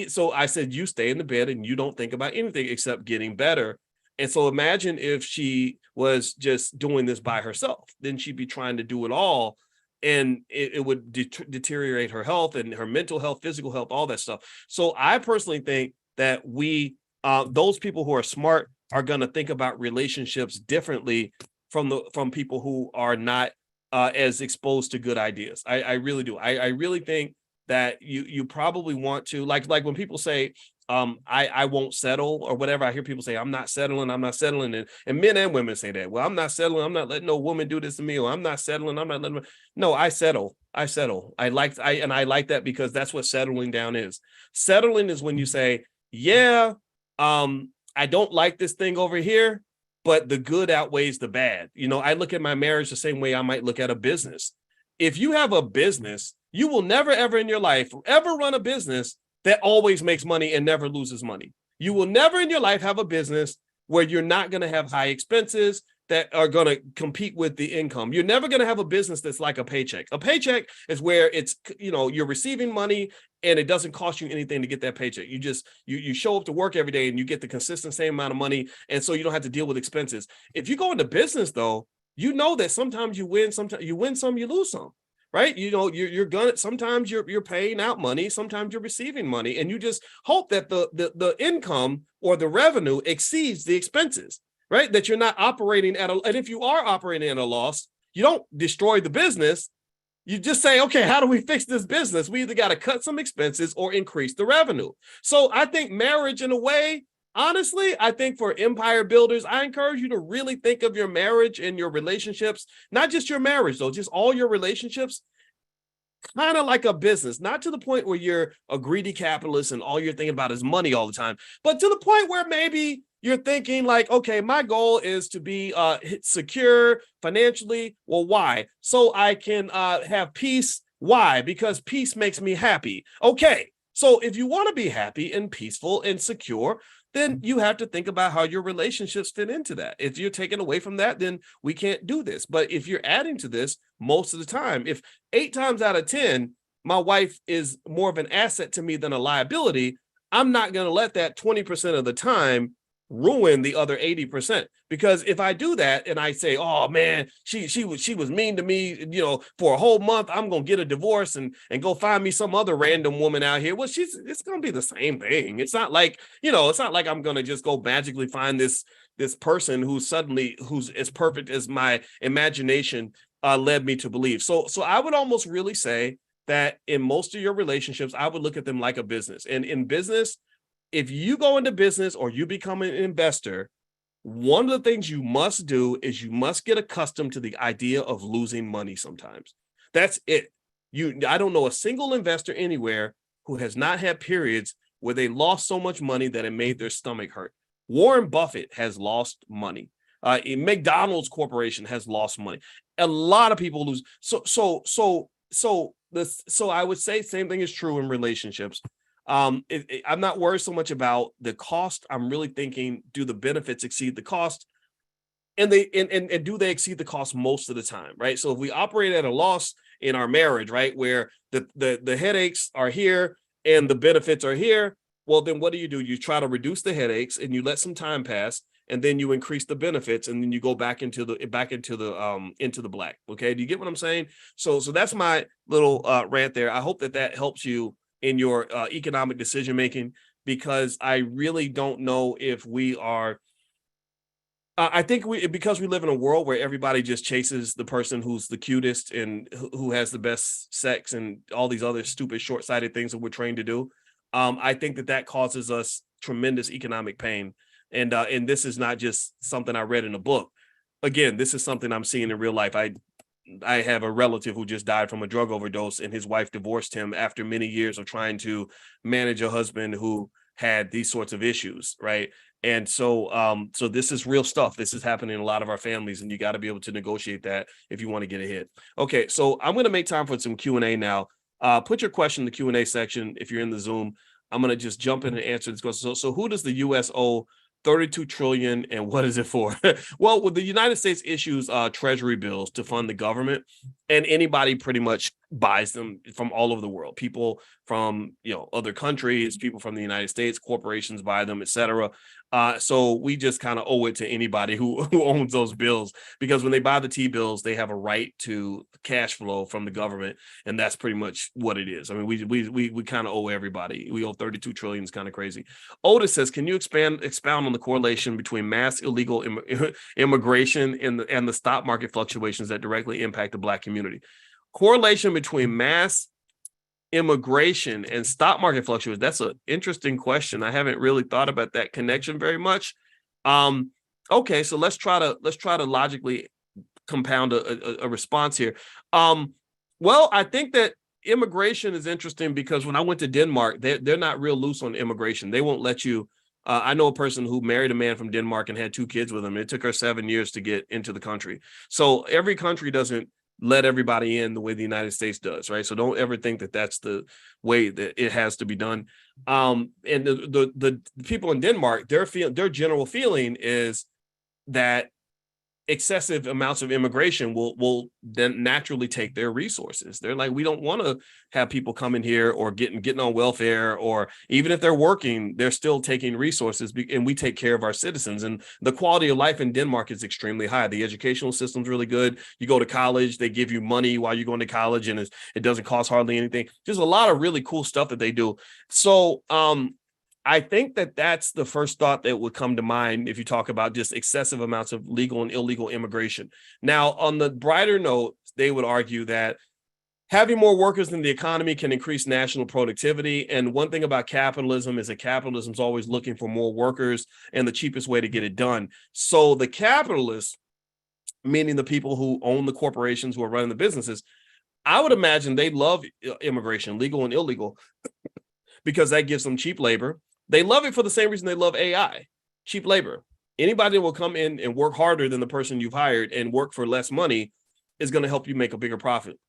So I said, you stay in the bed and you don't think about anything except getting better. And so imagine if she was just doing this by herself, then she'd be trying to do it all. And it would deteriorate her health and her mental health, physical health, all that stuff. So I personally think that those people who are smart are going to think about relationships differently from people who are not as exposed to good ideas. I really do. I really think that you probably want to, like when people say, I won't settle or whatever. I hear people say, I'm not settling. And men and women say that. Well, I'm not settling. I'm not letting no woman do this to me. Or I'm not settling. I'm not letting. No, I settle. I like that, because that's what settling down is. Settling is when you say, yeah, I don't like this thing over here, but the good outweighs the bad. I look at my marriage the same way I might look at a business. If you have a business, you will never, ever in your life ever run a business that always makes money and never loses money. You will never in your life have a business where you're not going to have high expenses that are going to compete with the income. You're never going to have a business that's like a paycheck. A paycheck is where it's, you're receiving money and it doesn't cost you anything to get that paycheck. You just, you show up to work every day and you get the consistent same amount of money. And so you don't have to deal with expenses. If you go into business though, that sometimes you win, sometimes you win some, you lose some. Right? You're gonna, sometimes you're paying out money, sometimes you're receiving money, and you just hope that the income or the revenue exceeds the expenses, right? That you're not operating and if you are operating at a loss, you don't destroy the business. You just say, okay, how do we fix this business? We either got to cut some expenses or increase the revenue. So I think marriage, in a way, honestly, I think for empire builders, I encourage you to really think of your marriage and your relationships, not just your marriage, though, just all your relationships, kind of like a business, not to the point where you're a greedy capitalist and all you're thinking about is money all the time, but to the point where maybe you're thinking like, okay, my goal is to be secure financially. Well, why? So I can have peace. Why? Because peace makes me happy. Okay. So if you want to be happy and peaceful and secure, then you have to think about how your relationships fit into that. If you're taking away from that, then we can't do this. But if you're adding to this most of the time, if 8 times out of 10, my wife is more of an asset to me than a liability, I'm not going to let that 20% of the time ruin the other 80%. Because if I do that and I say, oh man, she was mean to me, for a whole month, I'm gonna get a divorce and go find me some other random woman out here. Well, it's gonna be the same thing. It's not like, I'm gonna just go magically find this person who's as perfect as my imagination led me to believe. So I would almost really say that in most of your relationships, I would look at them like a business. And in business, if you go into business or you become an investor, One of the things you must do is you must get accustomed to the idea of losing money sometimes. That's it. I don't know a single investor anywhere who has not had periods where they lost so much money that it made their stomach hurt. Warren Buffett has lost money. McDonald's Corporation has lost money. A lot of people lose. So I would say same thing is true in relationships. I'm not worried so much about the cost. I'm really thinking, do the benefits exceed the cost? And do they exceed the cost most of the time, right? So if we operate at a loss in our marriage, right, where the headaches are here and the benefits are here, well, then what do? You try to reduce the headaches and you let some time pass, and then you increase the benefits, and then you go back into the black. Okay, do you get what I'm saying? So that's my little rant there. I hope that helps you in your economic decision making, because I really don't know if we are. I think because we live in a world where everybody just chases the person who's the cutest and who has the best sex and all these other stupid short-sighted things that we're trained to do. I think that causes us tremendous economic pain, and this is not just something I read in a book. Again, this is something I'm seeing in real life. I have a relative who just died from a drug overdose, and his wife divorced him after many years of trying to manage a husband who had these sorts of issues, right? And so this is real stuff. This is happening in a lot of our families, and you got to be able to negotiate that if you want to get ahead. Okay, so I'm going to make time for some Q&A now. Put your question in the Q&A section if you're in the Zoom. I'm going to just jump in and answer this question. So who does the U.S. owe 32 trillion and what is it for? Well, the United States issues treasury bills to fund the government, and anybody pretty much buys them from all over the world. People from other countries, people from the United States, corporations buy them, etc. So we just kind of owe it to anybody who owns those bills, because when they buy the T-bills, they have a right to cash flow from the government, and that's pretty much what it is. I mean, we kind of owe everybody. We owe 32 trillion. It's kind of crazy. Otis says, can you expound on the correlation between mass illegal immigration and the stock market fluctuations that directly impact the Black community? Correlation between mass immigration and stock market fluctuations. That's an interesting question. I haven't really thought about that connection very much. Okay, so let's try to logically compound a response here. Well, I think that immigration is interesting because when I went to Denmark, they're not real loose on immigration. They won't let you. I know a person who married a man from Denmark and had 2 kids with him. It took her 7 years to get into the country. So every country doesn't let everybody in the way the United States does, right? So don't ever think that that's the way that it has to be done. And the people in Denmark, their general feeling is that excessive amounts of immigration will then naturally take their resources. They're like, we don't want to have people coming here or getting on welfare, or even if they're working, they're still taking resources, and we take care of our citizens. And the quality of life in Denmark is extremely high. The educational system's really good. You go to college, they give you money while you're going to college, and it doesn't cost hardly anything. There's a lot of really cool stuff that they do. So I think that that's the first thought that would come to mind if you talk about just excessive amounts of legal and illegal immigration. Now, on the brighter note, they would argue that having more workers in the economy can increase national productivity. And one thing about capitalism is that capitalism is always looking for more workers and the cheapest way to get it done. So the capitalists, meaning the people who own the corporations who are running the businesses, I would imagine they love immigration, legal and illegal, because that gives them cheap labor. They love it for the same reason they love AI, cheap labor. Anybody that will come in and work harder than the person you've hired and work for less money is going to help you make a bigger profit.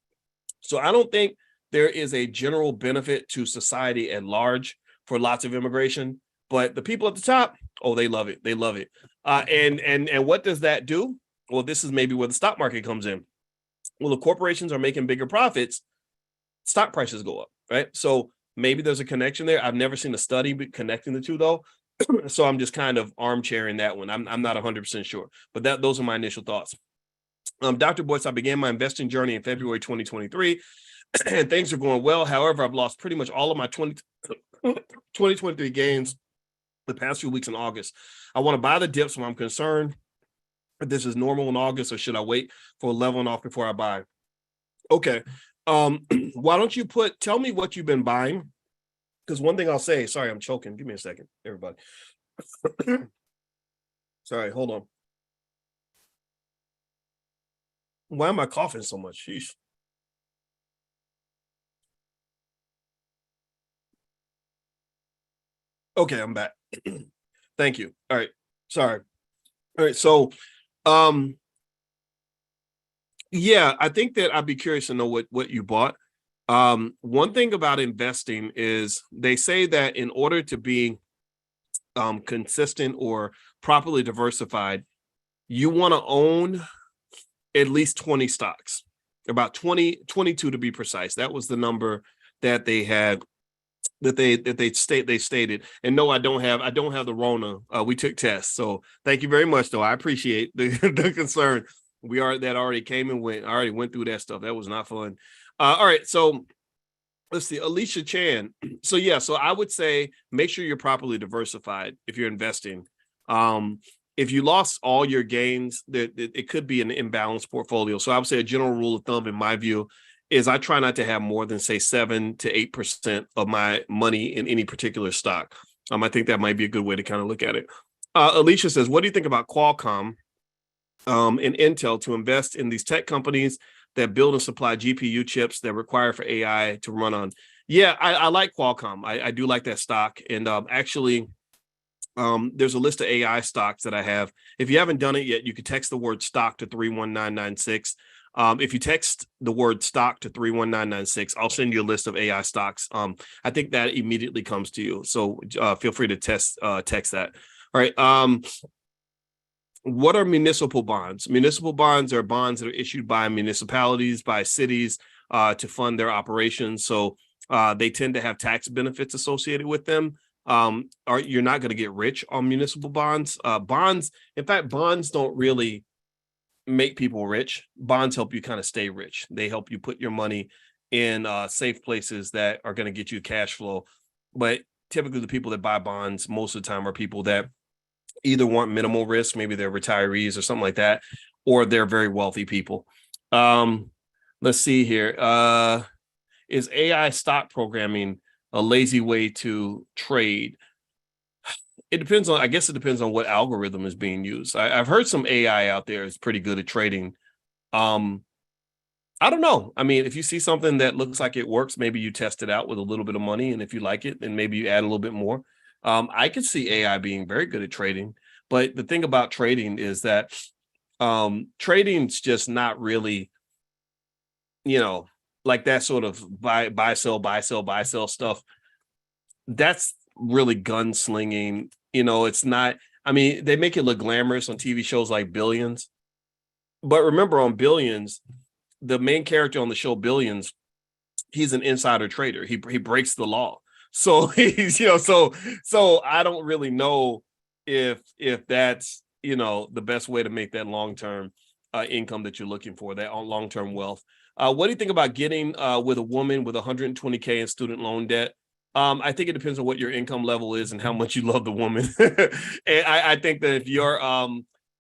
So I don't think there is a general benefit to society at large for lots of immigration, but the people at the top, oh, they love it. They love it. And what does that do? Well, this is maybe where the stock market comes in. Well, the corporations are making bigger profits, stock prices go up, right? So maybe there's a connection there. I've never seen a study connecting the two, though. So I'm just kind of armchairing that one. I'm not 100% sure, but those are my initial thoughts. Dr. Boyce, I began my investing journey in February 2023, and things are going well. However, I've lost pretty much all of my 2023 gains the past few weeks in August. I want to buy the dips when I'm concerned if this is normal in August, or should I wait for a leveling off before I buy? Okay. Why don't you tell me what you've been buying? Because one thing I'll say, sorry, I'm choking. Give me a second, everybody. Sorry, hold on. Why am I coughing so much? Sheesh. Okay, I'm back. Thank you. All right. Sorry. All right. So, um, yeah, I think that I'd be curious to know what you bought. One thing about investing is they say that in order to be consistent or properly diversified, you want to own at least 20 stocks, about 20, 22 to be precise. That was the number that they had they stated. And no, I don't have the Rona. We took tests. So thank you very much though. I appreciate the, the concern. That already came and went. I already went through that stuff. That was not fun. All right. So let's see, Alicia Chan. So yeah, so I would say make sure you're properly diversified if you're investing. Um, if you lost all your gains, that it could be an imbalanced portfolio. So I would say a general rule of thumb, in my view, is I try not to have more than say 7 to 8% of my money in any particular stock. I think that might be a good way to kind of look at it. Alicia says, "What do you think about Qualcomm and Intel to invest in these tech companies that build and supply GPU chips that require for AI to run on?" Yeah, I like Qualcomm. I do like that stock. And actually, there's a list of AI stocks that I have. If you haven't done it yet, you can text the word stock to 31996. If you text the word stock to 31996, I'll send you a list of AI stocks. I think that immediately comes to you. So feel free to text that. All right. What are municipal bonds? Municipal bonds are bonds that are issued by municipalities, by cities to fund their operations. So they tend to have tax benefits associated with them. You're not going to get rich on municipal bonds. In fact, bonds don't really make people rich. Bonds help you kind of stay rich. They help you put your money in safe places that are going to get you cash flow. But typically, the people that buy bonds most of the time are people that either want minimal risk, maybe they're retirees or something like that, or they're very wealthy people. Let's see here. Is AI stock programming a lazy way to trade? I guess it depends on what algorithm is being used. I've heard some AI out there is pretty good at trading. Um, I don't know. I mean, if you see something that looks like it works, maybe you test it out with a little bit of money. And if you like it, then maybe you add a little bit more. I could see AI being very good at trading. But the thing about trading is that trading's just not really, you know, like that sort of buy, sell stuff. That's really gunslinging. It's not, I mean, they make it look glamorous on TV shows like Billions. But remember, on Billions, the main character on the show Billions, he's an insider trader. He breaks the law. So he's, so I don't really know if that's, the best way to make that long-term income that you're looking for, that long-term wealth. What do you think about getting with a woman with 120K in student loan debt? I think it depends on what your income level is and how much you love the woman. And I think that if you're,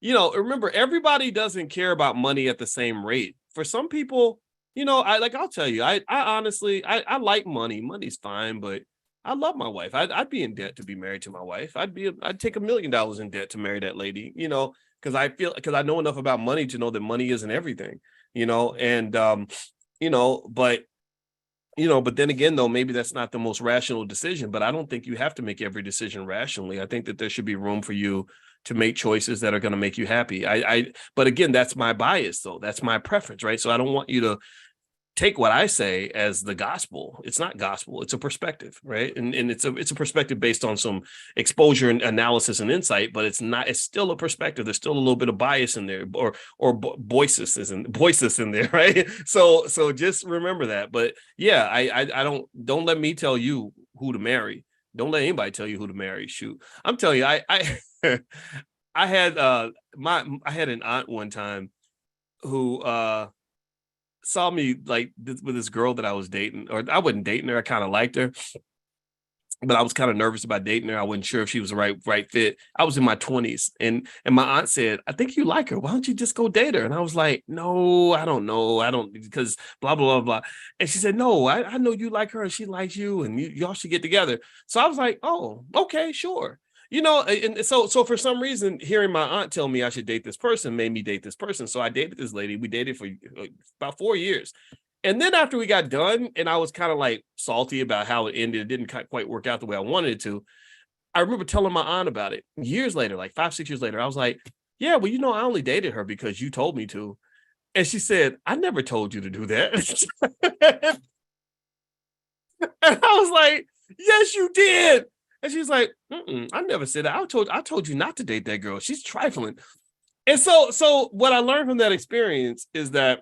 remember, everybody doesn't care about money at the same rate. For some people, I'll tell you, I honestly, I like money. Money's fine, but I love my wife. I'd be in debt to be married to my wife. I'd take $1 million in debt to marry that lady, because I know enough about money to know that money isn't everything, and, but but then again, though, maybe that's not the most rational decision, but I don't think you have to make every decision rationally. I think that there should be room for you to make choices that are going to make you happy. But again, that's my bias, though. That's my preference, right? So I don't want you to take what I say as the gospel. It's not gospel. It's a perspective, right? And it's a perspective based on some exposure and analysis and insight, but it's still a perspective. There's still a little bit of bias in there, or Boyce in there, right? So just remember that. But yeah, I don't let me tell you who to marry. Don't let anybody tell you who to marry. Shoot, I'm telling you, I I had I had an aunt one time who saw me like with this girl that I was dating, or I wasn't dating her. I kind of liked her, but I was kind of nervous about dating her. I wasn't sure if she was the right fit. I was in my 20s, and my aunt said, "I think you like her. Why don't you just go date her?" And I was like, "No, I don't know. I don't, because blah blah blah blah." And she said, "No, I know you like her, and she likes you, and y'all should get together." So I was like, "Oh, okay, sure." And so for some reason, hearing my aunt tell me I should date this person made me date this person. So I dated this lady. We dated for about 4 years. And then after we got done, and I was kind of like salty about how it ended, it didn't quite work out the way I wanted it to. I remember telling my aunt about it years later, like 5, 6 years later. I was like, yeah, well, I only dated her because you told me to. And she said, I never told you to do that. And I was like, yes, you did. And she's like, I never said that. I told you not to date that girl. She's trifling. And so what I learned from that experience is that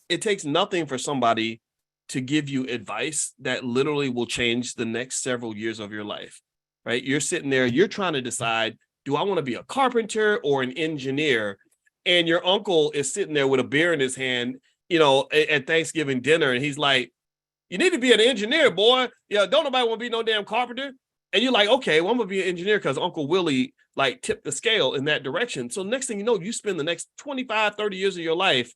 it takes nothing for somebody to give you advice that literally will change the next several years of your life, right? You're sitting there, you're trying to decide, do I want to be a carpenter or an engineer? And your uncle is sitting there with a beer in his hand, at Thanksgiving dinner. And he's like, you need to be an engineer, boy. Yeah, don't nobody want to be no damn carpenter. And you're like, okay, well, I'm going to be an engineer because Uncle Willie tipped the scale in that direction. So next thing you know, you spend the next 25, 30 years of your life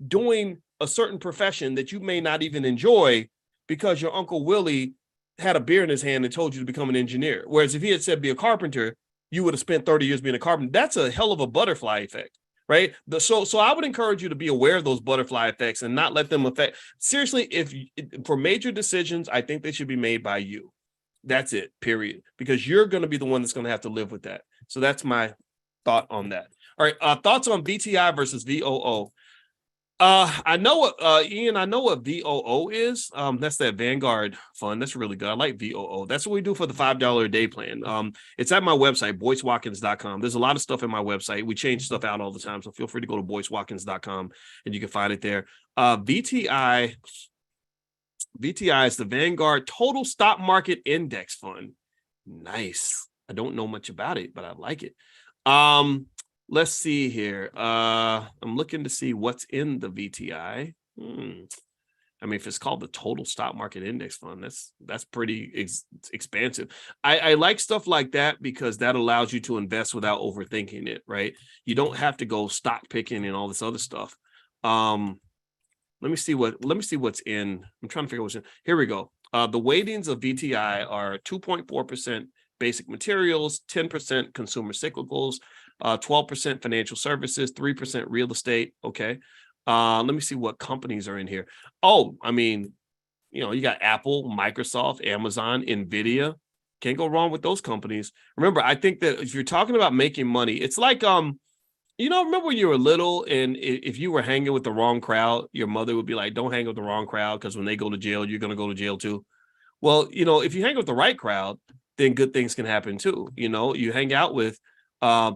doing a certain profession that you may not even enjoy because your Uncle Willie had a beer in his hand and told you to become an engineer. Whereas if he had said be a carpenter, you would have spent 30 years being a carpenter. That's a hell of a butterfly effect, right? So I would encourage you to be aware of those butterfly effects and not let them affect. Seriously, for major decisions, I think they should be made by you. That's it, period. Because you're going to be the one that's going to have to live with that. So that's my thought on that. All right, thoughts on VTI versus VOO. I know what Ian, I know what VOO is. That's that Vanguard fund. That's really good. I like VOO. That's what we do for the $5 a day plan. It's at my website, boycewatkins.com. There's a lot of stuff in my website. We change stuff out all the time, so feel free to go to boycewatkins.com and you can find it there. VTI is the Vanguard Total Stock Market Index Fund. Nice. I don't know much about it, but I like it. Let's see here. I'm looking to see what's in the VTI. I mean, if it's called the Total Stock Market Index Fund, that's pretty expansive. I like stuff like that because that allows you to invest without overthinking it, right? You don't have to go stock picking and all this other stuff. Let me see what's in. I'm trying to figure out what's in. Here we go. The weightings of VTI are 2.4% basic materials, 10% consumer cyclicals, 12% financial services, 3% real estate. Okay. Let me see what companies are in here. Oh, I mean, you got Apple, Microsoft, Amazon, Nvidia. Can't go wrong with those companies. Remember, I think that if you're talking about making money, it's like, remember when you were little and if you were hanging with the wrong crowd, your mother would be like, don't hang with the wrong crowd because when they go to jail, you're going to go to jail too. Well, if you hang with the right crowd, then good things can happen too. You hang out with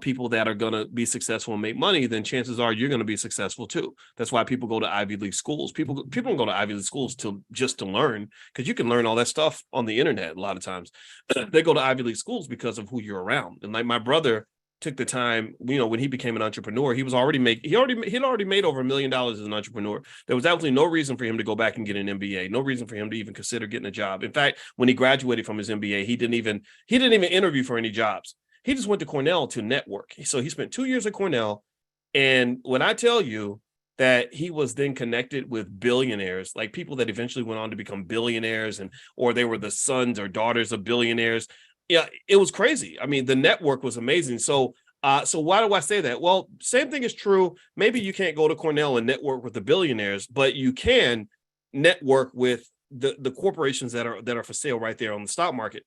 people that are going to be successful and make money, then chances are you're going to be successful too. That's why people go to Ivy League schools. People don't go to Ivy League schools just to learn, because you can learn all that stuff on the internet a lot of times. They go to Ivy League schools because of who you're around. And like my brother took the time, when he became an entrepreneur, he already made over $1 million as an entrepreneur. There was absolutely no reason for him to go back and get an MBA. No reason for him to even consider getting a job. In fact, when he graduated from his MBA, he didn't even interview for any jobs. He just went to Cornell to network. So he spent 2 years at Cornell. And when I tell you that he was then connected with billionaires, like people that eventually went on to become billionaires or they were the sons or daughters of billionaires. Yeah, it was crazy. I mean, the network was amazing. So why do I say that? Well, same thing is true. Maybe you can't go to Cornell and network with the billionaires, but you can network with the corporations that are for sale right there on the stock market.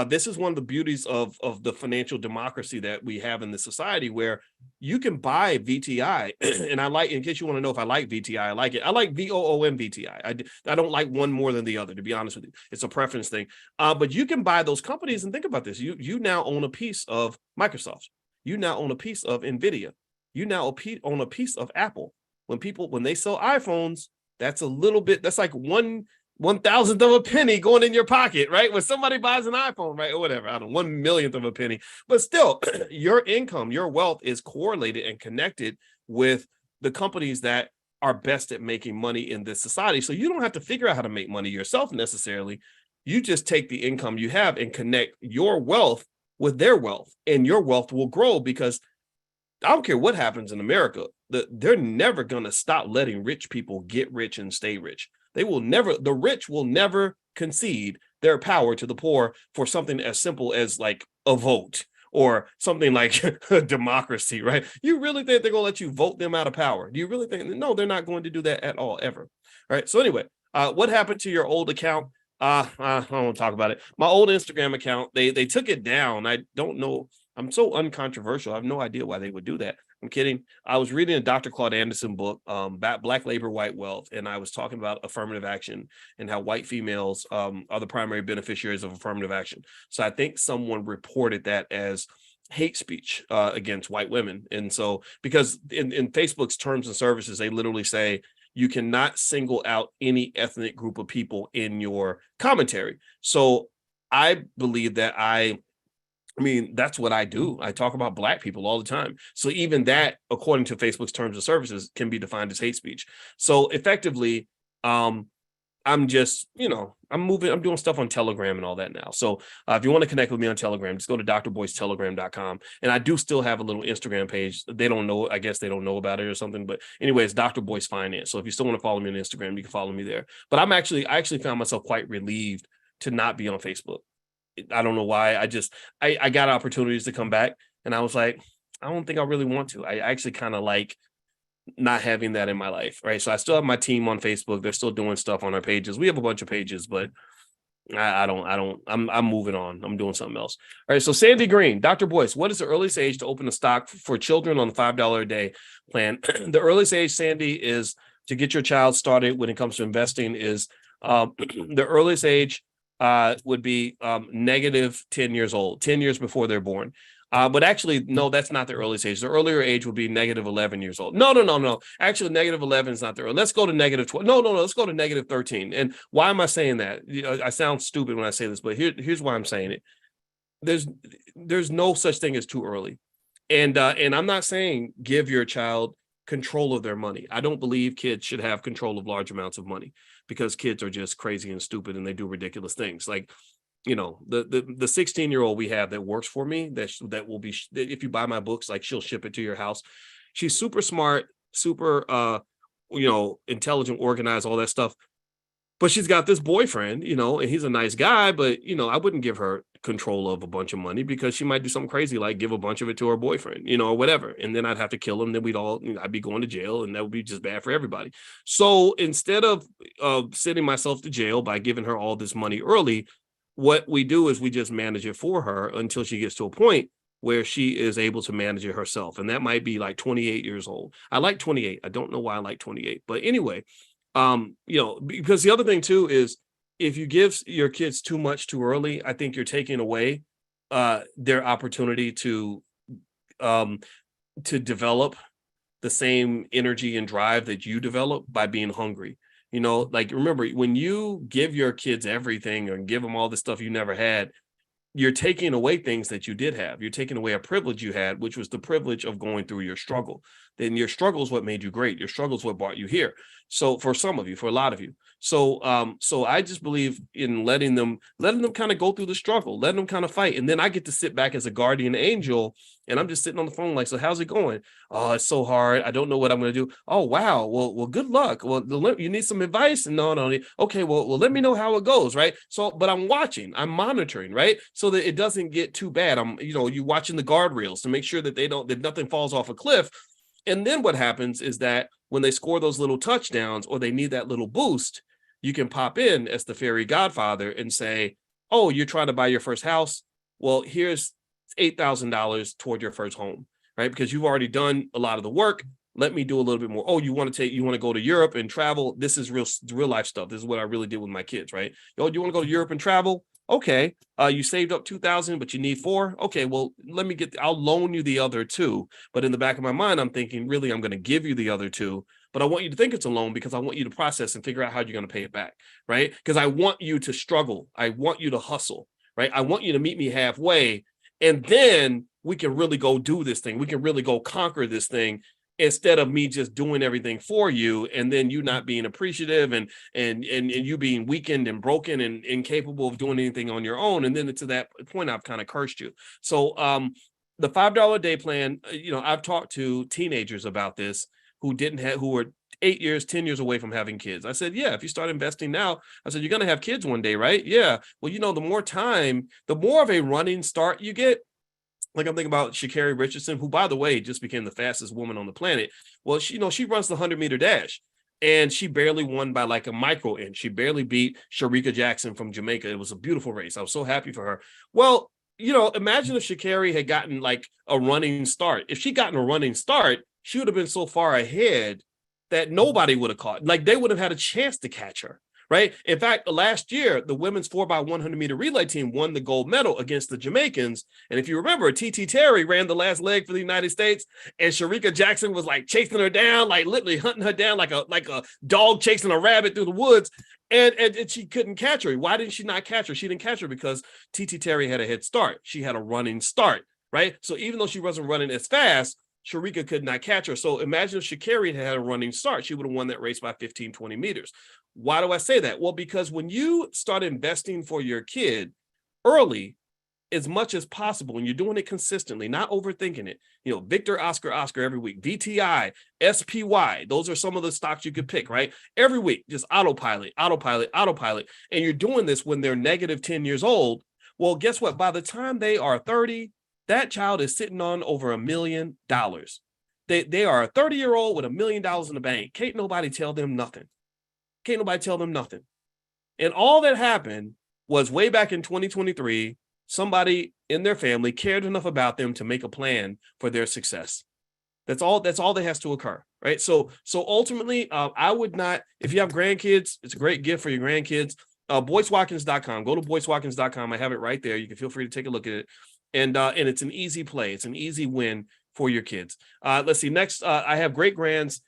This is one of the beauties of the financial democracy that we have in this society, where you can buy VTI. And I like, in case you want to know if I like VTI, I like it. I like VOO and VTI. I don't like one more than the other, to be honest with you. It's a preference thing. But you can buy those companies, and think about this. You now own a piece of Microsoft. You now own a piece of Nvidia. You now own a piece of Apple. When they sell iPhones, that's a little bit, that's like 1/1000th of a penny going in your pocket, right? When somebody buys an iPhone, right? Or whatever, I don't know, 1/1,000,000th of a penny. But still, your income, your wealth is correlated and connected with the companies that are best at making money in this society. So you don't have to figure out how to make money yourself necessarily. You just take the income you have and connect your wealth with their wealth, and your wealth will grow, because I don't care what happens in America, they're never going to stop letting rich people get rich and stay rich. The rich will never concede their power to the poor for something as simple as like a vote or something like democracy, right? You really think they're going to let you vote them out of power? Do you really think? No, they're not going to do that at all, ever. All right. So anyway, what happened to your old account? I don't want to talk about it. My old Instagram account, they took it down. I don't know. I'm so uncontroversial. I have no idea why they would do that. I'm kidding. I was reading a Dr. Claude Anderson book, Black Labor, White Wealth, and I was talking about affirmative action and how white females are the primary beneficiaries of affirmative action. So I think someone reported that as hate speech against white women. And so, because in Facebook's terms and services, they literally say you cannot single out any ethnic group of people in your commentary. So I believe that I mean, that's what I do. I talk about Black people all the time. So even that, according to Facebook's terms of services, can be defined as hate speech. So effectively, I'm just, I'm doing stuff on Telegram and all that now. So if you want to connect with me on Telegram, just go to drboycetelegram.com. And I do still have a little Instagram page. They don't know, I guess they don't know about it or something. But anyway, it's Dr. Boyce Finance. So if you still want to follow me on Instagram, you can follow me there. But I actually found myself quite relieved to not be on Facebook. I don't know why. I got opportunities to come back and I was like, I don't think I really want to. I actually kind of like not having that in my life, right? So I still have my team on Facebook. They're still doing stuff on our pages. We have a bunch of pages, but I'm moving on. I'm doing something else. All right. So Sandy Green, Dr. Boyce, what is the earliest age to open a stock for children on the $5 a day plan? The earliest age, Sandy, is to get your child started when it comes to investing is the earliest age would be negative 10 years old, 10 years before they're born. But actually, no, that's not the earliest age. The earlier age would be negative 11 years old. No. Actually, negative 11 is not the early. Let's go to negative 12. No. Let's go to negative 13. And why am I saying that? I sound stupid when I say this, but here's why I'm saying it. There's no such thing as too early. And I'm not saying give your child control of their money. I don't believe kids should have control of large amounts of money because kids are just crazy and stupid and they do ridiculous things. Like, the 16-year-old we have that works for me, that will be, if you buy my books, like she'll ship it to your house. She's super smart, super, intelligent, organized, all that stuff. But she's got this boyfriend, and he's a nice guy, but, I wouldn't give her control of a bunch of money because she might do something crazy, like give a bunch of it to her boyfriend, or whatever. And then I'd have to kill him. Then I'd be going to jail and that would be just bad for everybody. So instead of sending myself to jail by giving her all this money early, what we do is we just manage it for her until she gets to a point where she is able to manage it herself. And that might be like 28 years old. I like 28. I don't know why I like 28. But anyway, because the other thing too is if you give your kids too much too early, I think you're taking away their opportunity to develop the same energy and drive that you develop by being hungry. Like remember, when you give your kids everything or give them all the stuff you never had, you're taking away things that you did have. You're taking away a privilege you had, which was the privilege of going through your struggle. Then your struggle is what made you great. Your struggle is what brought you here. So for some of you, for a lot of you. So I just believe in letting them kind of go through the struggle, letting them kind of fight. And then I get to sit back as a guardian angel and I'm just sitting on the phone like, so how's it going? Oh, it's so hard. I don't know what I'm going to do. Oh, wow. Well, good luck. Well, you need some advice? No. Okay, well, let me know how it goes, right? So, but I'm watching, I'm monitoring, right? So that it doesn't get too bad. You watching the guardrails to make sure that that nothing falls off a cliff. And then what happens is that when they score those little touchdowns or they need that little boost, you can pop in as the fairy godfather and say, oh, you're trying to buy your first house. Well, here's $8,000 toward your first home, right? Because you've already done a lot of the work. Let me do a little bit more. Oh, you want to go to Europe and travel? This is real life stuff. This is what I really did with my kids, right? Oh, you want to go to Europe and travel? Okay. You saved up 2,000, but you need 4. Okay. Well, I'll loan you the other 2. But in the back of my mind, I'm thinking, really, I'm going to give you the other 2, but I want you to think it's a loan because I want you to process and figure out how you're going to pay it back. Right. Because I want you to struggle. I want you to hustle, right? I want you to meet me halfway. And then we can really go do this thing. We can really go conquer this thing instead of me just doing everything for you and then you not being appreciative and you being weakened and broken and incapable of doing anything on your own. And then to that point, I've kind of cursed you. So the $5 a day plan, I've talked to teenagers about this who were 8 years, 10 years away from having kids. I said, yeah, if you start investing now, I said, you're going to have kids one day, right? Yeah. Well, the more time, the more of a running start you get. Like I'm thinking about Sha'Carri Richardson, who, by the way, just became the fastest woman on the planet. Well, she runs the 100-meter dash, and she barely won by like a micro inch. She barely beat Sharika Jackson from Jamaica. It was a beautiful race. I was so happy for her. Well, imagine if Sha'Carri had gotten like a running start. If she'd gotten a running start, she would have been so far ahead that nobody would have caught. Like they would have had a chance to catch her. Right. In fact, last year, the women's 4x100-meter relay team won the gold medal against the Jamaicans. And if you remember, TT Terry ran the last leg for the United States, and Sharika Jackson was like chasing her down, like literally hunting her down like a dog chasing a rabbit through the woods. And she couldn't catch her. Why didn't she not catch her? She didn't catch her because TT Terry had a head start. She had a running start. Right. So even though she wasn't running as fast, Sharika could not catch her. So imagine if Sha'Carri had a running start, she would have won that race by 15, 20 meters. Why do I say that? Well, because when you start investing for your kid early, as much as possible, and you're doing it consistently, not overthinking it, Victor, Oscar every week, VTI, SPY, those are some of the stocks you could pick, right? Every week, just autopilot. And you're doing this when they're negative 10 years old. Well, guess what? By the time they are 30, that child is sitting on over $1 million. They are a 30-year-old with $1 million in the bank. Can't nobody tell them nothing. And all that happened was way back in 2023, somebody in their family cared enough about them to make a plan for their success. That's all that has to occur, right? So ultimately, I would not, if you have grandkids, it's a great gift for your grandkids. BoyceWatkins.com. Go to BoyceWatkins.com. I have it right there. You can feel free to take a look at it. And it's an easy play. It's an easy win for your kids. Let's see. Next, I have great grands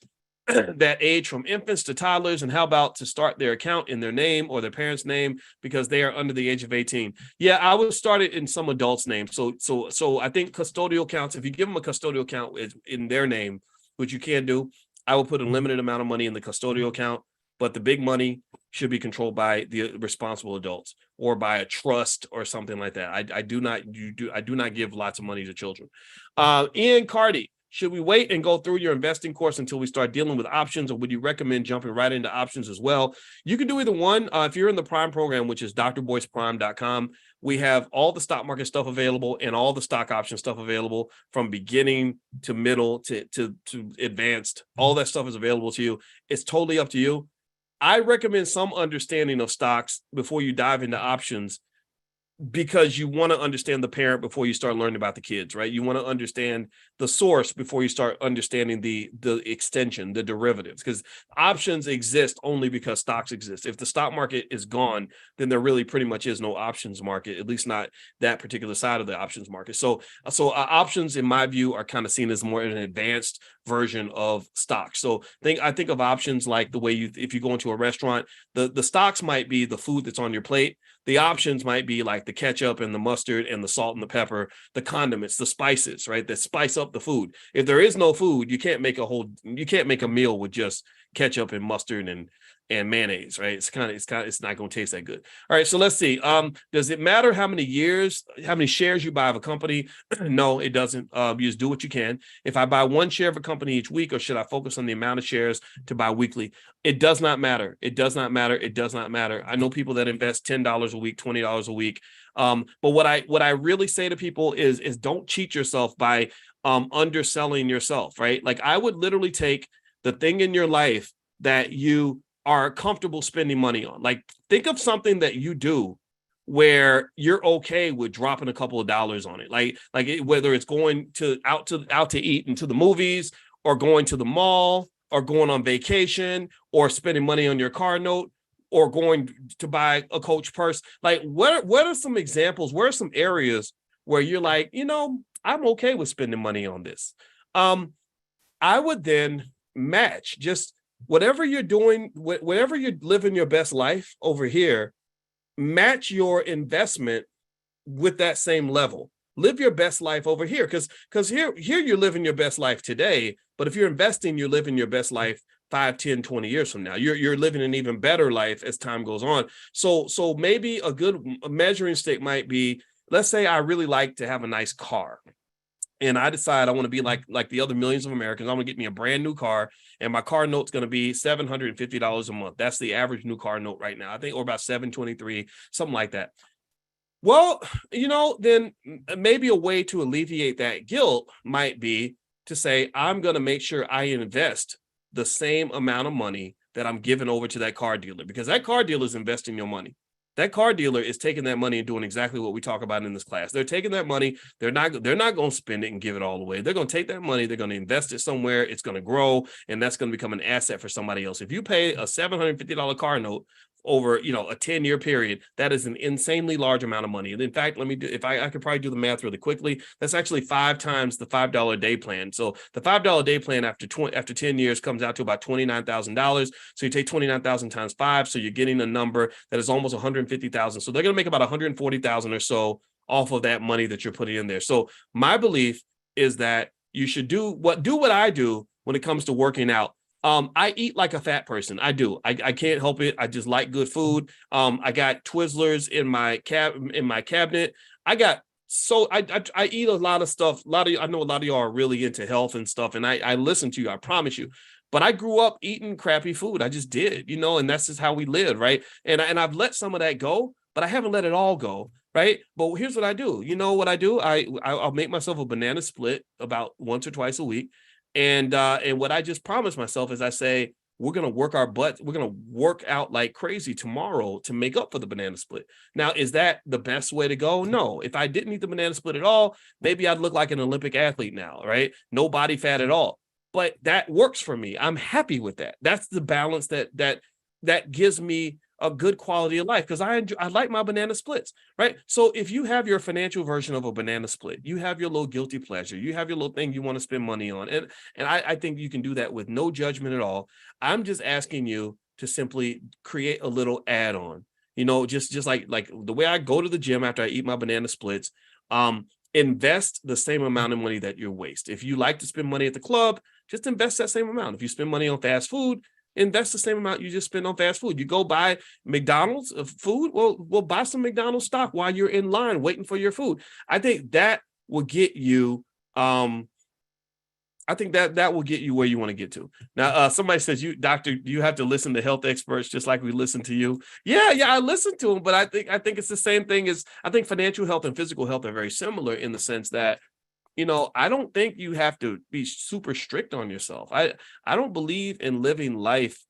that age from infants to toddlers, and how about to start their account in their name or their parents' name because they are under the age of 18. Yeah, I would start it in some adults' names. So I think custodial accounts, if you give them a custodial account in their name, which you can do, I will put a limited amount of money in the custodial account, but the big money should be controlled by the responsible adults or by a trust or something like that. I do not give lots of money to children. Ian Cardi. Should we wait and go through your investing course until we start dealing with options, or would you recommend jumping right into options as well? You can do either one. If you're in the Prime program, which is drboyceprime.com, we have all the stock market stuff available and all the stock option stuff available from beginning to middle to advanced. All that stuff is available to you. It's totally up to you. I recommend some understanding of stocks before you dive into options, because you want to understand the parent before you start learning about the kids, right? You want to understand the source before you start understanding the extension, the derivatives, because options exist only because stocks exist. If the stock market is gone, then there really pretty much is no options market, at least not that particular side of the options market. So options, in my view, are kind of seen as more an advanced version of stocks. So I think of options like the way if you go into a restaurant, the stocks might be the food that's on your plate. The options might be like the ketchup and the mustard and the salt and the pepper, the condiments, the spices, right? That spice up the food. If there is no food, you can't make a meal with just ketchup and mustard and mayonnaise, right? It's not going to taste that good. All right. So let's see. Does it matter how many shares you buy of a company? No, it doesn't. You just do what you can. If I buy one share of a company each week, or should I focus on the amount of shares to buy weekly? It does not matter. It does not matter. It does not matter. I know people that invest $10 a week, $20 a week. But what I really say to people is don't cheat yourself by underselling yourself, right? Like I would literally take the thing in your life that you are comfortable spending money on. Like think of something that you do where you're okay with dropping a couple of dollars on it. Whether it's going out to eat into the movies, or going to the mall, or going on vacation, or spending money on your car note, or going to buy a Coach purse. Like what are some examples? Where are some areas where you're like, I'm okay with spending money on this? I would then match just whatever you're doing, whatever you're living your best life over here, match your investment with that same level. Live your best life over here, because here you're living your best life today, but if you're investing, you're living your best life 5, 10, 20 years from now. You're living an even better life as time goes on. So maybe a good measuring stick might be, let's say I really like to have a nice car. and I decide I want to be like the other millions of Americans. I'm going to get me a brand new car, and my car note's going to be $750 a month. That's the average new car note right now, I think, or about 723, something like that. Well, then maybe a way to alleviate that guilt might be to say, I'm going to make sure I invest the same amount of money that I'm giving over to that car dealer, because that car dealer is investing your money. That car dealer is taking that money and doing exactly what we talk about in this class. They're taking that money. They're not going to spend it and give it all away. They're going to take that money. They're going to invest it somewhere. It's going to grow, and that's going to become an asset for somebody else. If you pay a $750 car note over, a 10-year period, that is an insanely large amount of money. And in fact, I could probably do the math really quickly. That's actually 5 times the $5 day plan. So the $5 day plan after 10 years comes out to about $29,000. So you take 29,000 times 5. So you're getting a number that is almost 150,000. So they're going to make about 140,000 or so off of that money that you're putting in there. So my belief is that you should do what I do when it comes to working out. I eat like a fat person. I do. I can't help it. I just like good food. I got Twizzlers in my cabinet. I eat a lot of stuff. I know a lot of y'all are really into health and stuff, and I listen to you. I promise you. But I grew up eating crappy food. I just did, and that's just how we live, right? And I've let some of that go, but I haven't let it all go, right? But here's what I do. You know what I do? I'll make myself a banana split about once or twice a week. And what I just promised myself is I say, we're going to work our butts. We're going to work out like crazy tomorrow to make up for the banana split. Now, is that the best way to go? No. If I didn't eat the banana split at all, maybe I'd look like an Olympic athlete now, right? No body fat at all. But that works for me. I'm happy with that. That's the balance that gives me a good quality of life, because I like my banana splits, right? So if you have your financial version of a banana split, you have your little guilty pleasure, you have your little thing you want to spend money on, and I think you can do that with no judgment at all. I'm just asking you to simply create a little add-on, just like the way I go to the gym after I eat my banana splits. Invest the same amount of money that you waste. If you like to spend money at the club, just invest that same amount. If you spend money on fast food, invest the same amount you just spend on fast food. You go buy McDonald's food, well, buy some McDonald's stock while you're in line waiting for your food. I think that will get you, that will get you where you want to get to. Now, somebody says, doctor, you have to listen to health experts just like we listen to you. Yeah, I listen to them, but I think it's the same thing as, I think financial health and physical health are very similar in the sense that, I don't think you have to be super strict on yourself. I don't believe in living life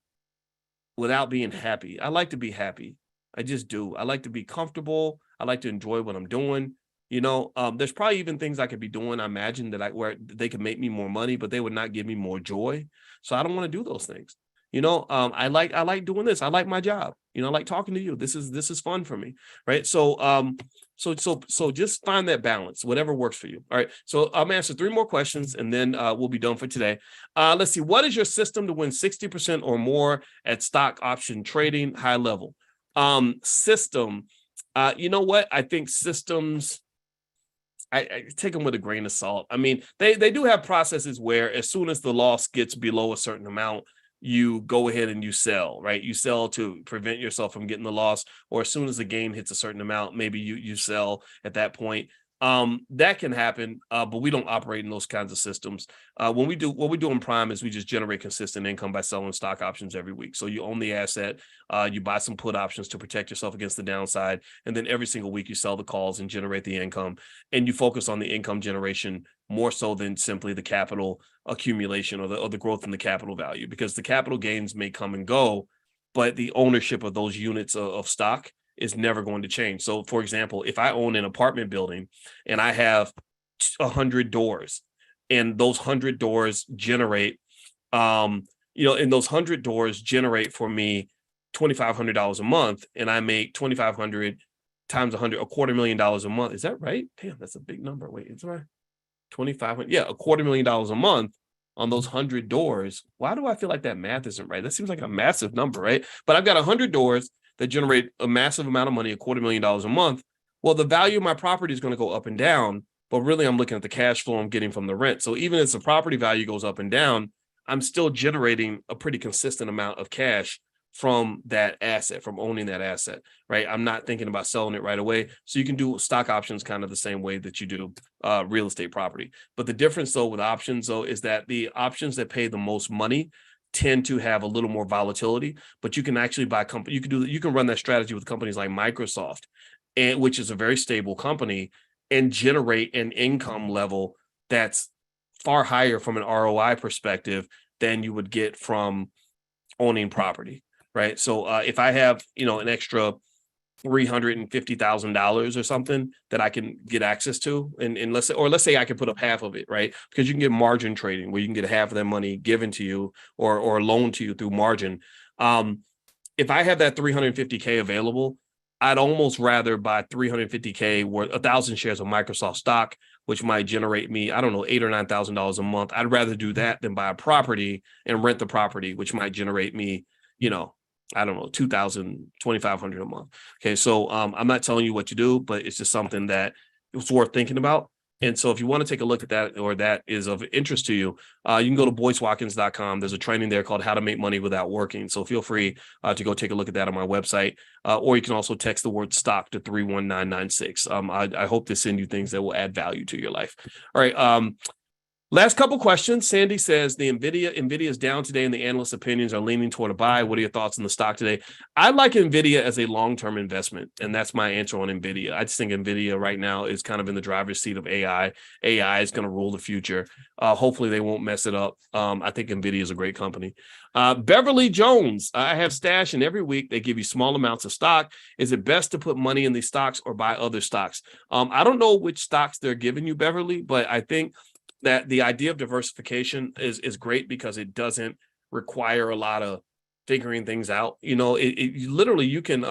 without being happy. I like to be happy. I just do. I like to be comfortable. I like to enjoy what I'm doing. There's probably even things I could be doing, I imagine, where they could make me more money, but they would not give me more joy. So I don't want to do those things. I like doing this. I like my job. I like talking to you. This is fun for me, right? So so just find that balance, whatever works for you. All right. So I'm gonna answer 3 more questions, and then we'll be done for today. Let's see. What is your system to win 60% or more at stock option trading, high level? System. You know what? I think systems, I take them with a grain of salt. I mean, they do have processes where as soon as the loss gets below a certain amount, you go ahead and you sell, right? You sell to prevent yourself from getting the loss, or as soon as the gain hits a certain amount, maybe you sell at that point. That can happen, but we don't operate in those kinds of systems. What we do in Prime is we just generate consistent income by selling stock options every week. So you own the asset, you buy some put options to protect yourself against the downside, and then every single week you sell the calls and generate the income, and you focus on the income generation more so than simply the capital accumulation or the growth in the capital value, because the capital gains may come and go, but the ownership of those units of stock is never going to change. So for example, if I own an apartment building and I have 100 doors, and those 100 doors generate, and those 100 doors generate for me $2,500 a month, and I make 2,500 times 100, $250,000 a month. Is that right? Damn, that's a big number. Wait, it's right. 2,500. Yeah, $250,000 a month on those 100 doors. Why do I feel like that math isn't right? That seems like a massive number, right? But I've got 100 doors that generate a massive amount of money, $250,000 a month. Well, the value of my property is going to go up and down, but really I'm looking at the cash flow I'm getting from the rent. So even as the property value goes up and down, I'm still generating a pretty consistent amount of cash from that asset, from owning that asset, right? I'm not thinking about selling it right away. So you can do stock options kind of the same way that you do real estate property. But the difference though with options though is that the options that pay the most money tend to have a little more volatility, but you can actually buy company. You can run that strategy with companies like Microsoft, and which is a very stable company, and generate an income level that's far higher from an ROI perspective than you would get from owning property, right? So if I have, an extra $350,000 or something that I can get access to, and let's say I can put up half of it, right? Because you can get margin trading where you can get half of that money given to you or loaned to you through margin. If I have that 350K available, I'd almost rather buy 350K worth 1,000 shares of Microsoft stock, which might generate me, I don't know, $8,000 or $9,000 a month. I'd rather do that than buy a property and rent the property, which might generate me, I don't know, 2,000, 2,500 a month. Okay. So I'm not telling you what to do, but it's just something that it's worth thinking about. And so if you want to take a look at that, or that is of interest to you, you can go to boycewatkins.com. There's a training there called How to Make Money Without Working. So feel free to go take a look at that on my website. Or you can also text the word stock to 31996. I hope to send you things that will add value to your life. All right. Last couple questions. Sandy says the NVIDIA is down today and the analyst opinions are leaning toward a buy. What are your thoughts on the stock today? I like NVIDIA as a long-term investment, and that's my answer on NVIDIA. I just think NVIDIA right now is kind of in the driver's seat of AI. AI is going to rule the future. Hopefully they won't mess it up. I think NVIDIA is a great company. Beverly Jones, I have Stash, and every week they give you small amounts of stock. Is it best to put money in these stocks or buy other stocks? I don't know which stocks they're giving you, Beverly, but I think that the idea of diversification is great because it doesn't require a lot of figuring things out. Literally you can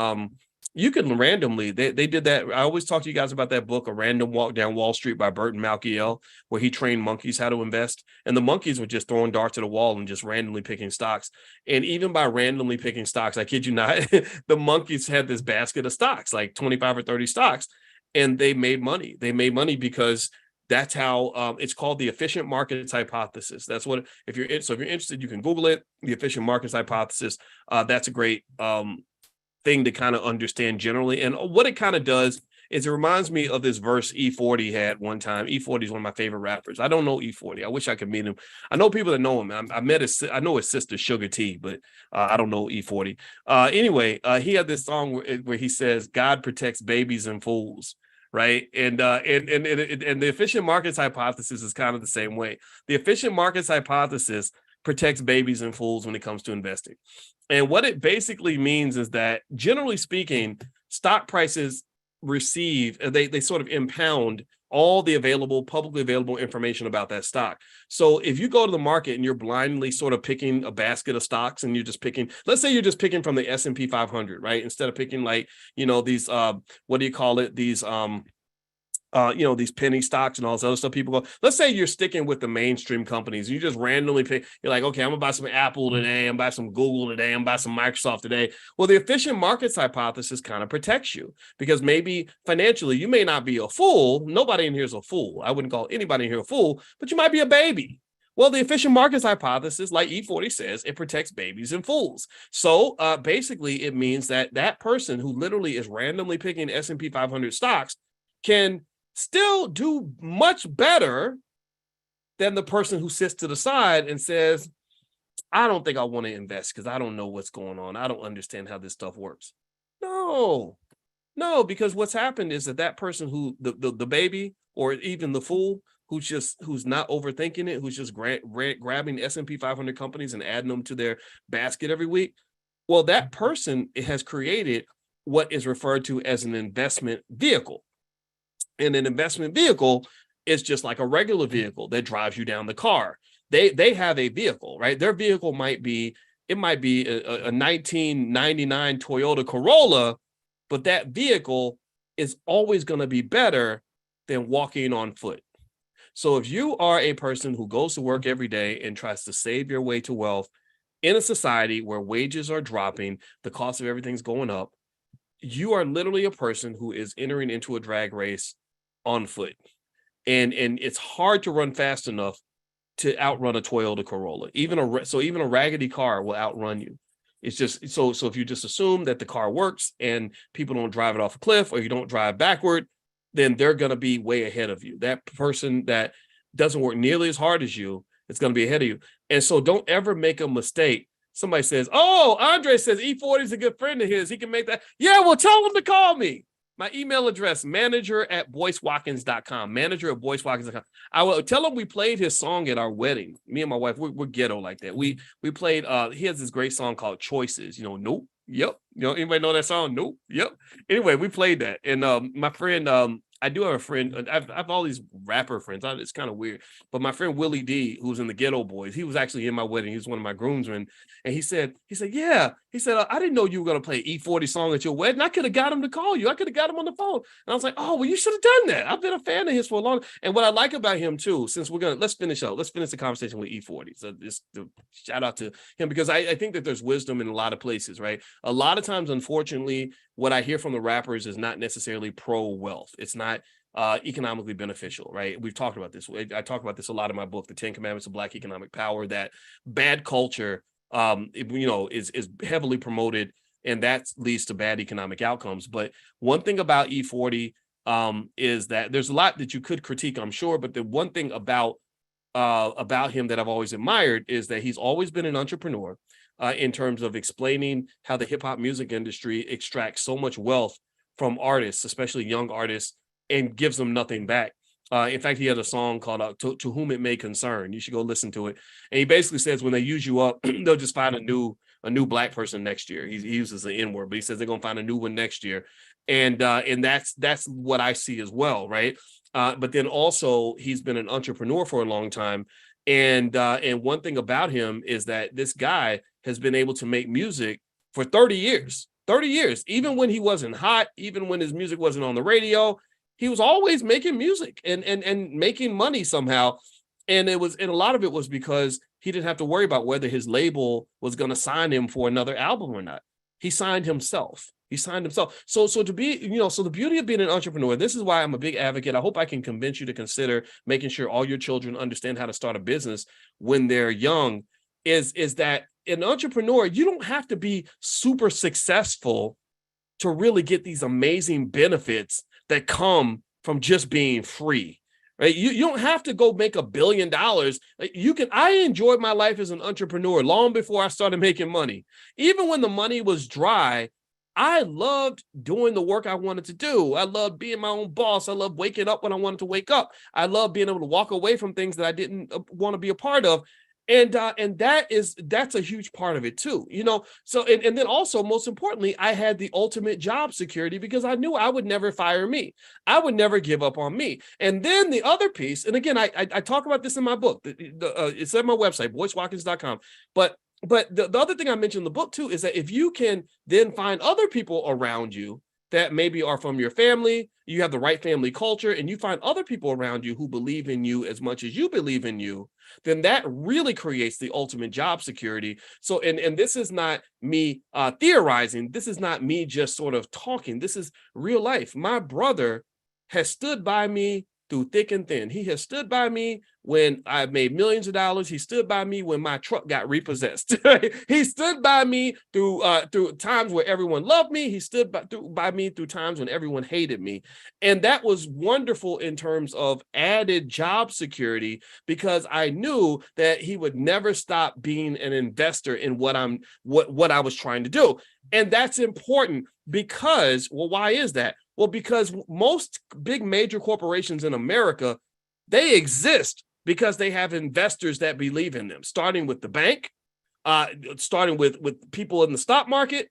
randomly, they did that. I always talk to you guys about that book, A Random Walk Down Wall Street by Burton Malkiel, where he trained monkeys how to invest. And the monkeys were just throwing darts at a wall and just randomly picking stocks. And even by randomly picking stocks, I kid you not, the monkeys had this basket of stocks, like 25 or 30 stocks, and they made money. They made money because that's how it's called the efficient markets hypothesis. That's what, if you're interested, you can Google it, the efficient markets hypothesis. That's a great thing to kind of understand generally. And what it kind of does is it reminds me of this verse E40 had one time. E40 is one of my favorite rappers. I don't know E40. I wish I could meet him. I know people that know him. I know his sister Sugar T, but I don't know E40. Anyway, he had this song where he says, "God protects babies and fools." Right. And the efficient markets hypothesis is kind of the same way. The efficient markets hypothesis protects babies and fools when it comes to investing. And what it basically means is that, generally speaking, stock prices they sort of impound all the publicly available information about that stock. So if you go to the market and you're blindly sort of picking a basket of stocks and you're just picking, let's say you're just picking from the S&P 500, right? Instead of picking these, what do you call it? These penny stocks and all this other stuff. People go, let's say you're sticking with the mainstream companies. You just randomly pick, you're like, okay, I'm gonna buy some Apple today, I'm gonna buy some Google today, I'm gonna buy some Microsoft today. Well, the efficient markets hypothesis kind of protects you because maybe financially you may not be a fool. Nobody in here is a fool. I wouldn't call anybody in here a fool, but you might be a baby. Well, the efficient markets hypothesis, like E40 says, it protects babies and fools. So basically it means that person who literally is randomly picking S&P 500 stocks can still do much better than the person who sits to the side and says, I don't think I want to invest because I don't know what's going on. I don't understand how this stuff works. No, because what's happened is that person who the baby or even the fool who's not overthinking it, who's just grabbing S&P 500 companies and adding them to their basket every week. Well, that person has created what is referred to as an investment vehicle. And an investment vehicle is just like a regular vehicle that drives you down the car. They have a vehicle, right? Their vehicle might be a 1999 Toyota Corolla, but that vehicle is always going to be better than walking on foot. So if you are a person who goes to work every day and tries to save your way to wealth in a society where wages are dropping, the cost of everything's going up, you are literally a person who is entering into a drag race on foot. And it's hard to run fast enough to outrun a Toyota Corolla. Even a raggedy car will outrun you. It's just so if you just assume that the car works and people don't drive it off a cliff or you don't drive backward, then they're going to be way ahead of you. That person that doesn't work nearly as hard as you is going to be ahead of you. And so don't ever make a mistake. Somebody says, oh, Andre says E40 is a good friend of his. He can make that. Yeah, well, tell him to call me. My email address, manager@boycewatkins.com, manager@boycewatkins.com. I will tell him we played his song at our wedding. Me and my wife, we're ghetto like that. We played, he has this great song called Choices. Nope. Yep. Anybody know that song? Nope. Yep. Anyway, we played that. And my friend, I do have a friend. I have all these rapper friends. It's kind of weird. But my friend Willie D, who's in the Ghetto Boys, he was actually in my wedding. He was one of my groomsmen. And he said, yeah. He said, I didn't know you were going to play an E40 song at your wedding. I could have got him to call you. I could have got him on the phone. And I was like, oh, well, you should have done that. I've been a fan of his for a long time. And what I like about him, too, since let's finish the conversation with E40. So just shout out to him, because I think that there's wisdom in a lot of places, right? A lot of times, unfortunately, what I hear from the rappers is not necessarily pro-wealth. It's not economically beneficial, right? We've talked about this. I talk about this a lot in my book, The 10 Commandments of Black Economic Power, that bad culture, is heavily promoted, and that leads to bad economic outcomes. But one thing about E40 is that there's a lot that you could critique, I'm sure, but the one thing about him that I've always admired is that he's always been an entrepreneur in terms of explaining how the hip hop music industry extracts so much wealth from artists, especially young artists, and gives them nothing back. In fact, he had a song called to Whom It May Concern. You should go listen to it. And he basically says when they use you up, they'll just find a new black person next year. He uses the N word, but he says they're going to find a new one next year. And that's what I see as well, right? But then also he's been an entrepreneur for a long time. And one thing about him is that this guy has been able to make music for 30 years, even when he wasn't hot, even when his music wasn't on the radio, he was always making music and making money somehow. And a lot of it was because he didn't have to worry about whether his label was going to sign him for another album or not. He signed himself. So to be, so the beauty of being an entrepreneur, this is why I'm a big advocate. I hope I can convince you to consider making sure all your children understand how to start a business when they're young, is that an entrepreneur, you don't have to be super successful to really get these amazing benefits that come from just being free, right? You don't have to go make $1 billion. I enjoyed my life as an entrepreneur long before I started making money. Even when the money was dry, I loved doing the work I wanted to do. I loved being my own boss. I loved waking up when I wanted to wake up. I loved being able to walk away from things that I didn't want to be a part of. And that's a huge part of it too, So and then also, most importantly, I had the ultimate job security because I knew I would never fire me. I would never give up on me. And then the other piece, and again, I talk about this in my book. It's at my website, boycewatkins.com. But the other thing I mentioned in the book too is that if you can then find other people around you that maybe are from your family, you have the right family culture, and you find other people around you who believe in you as much as you believe in you, then that really creates the ultimate job security. So, and this is not me theorizing. This is not me just sort of talking. This is real life. My brother has stood by me through thick and thin. He has stood by me when I made millions of dollars. He stood by me when my truck got repossessed. He stood by me through times where everyone loved me. He stood by me through times when everyone hated me. And that was wonderful in terms of added job security, because I knew that he would never stop being an investor in what I was trying to do. And that's important because, well, why is that? Well, because most big major corporations in America, they exist because they have investors that believe in them, starting with the bank, starting with people in the stock market.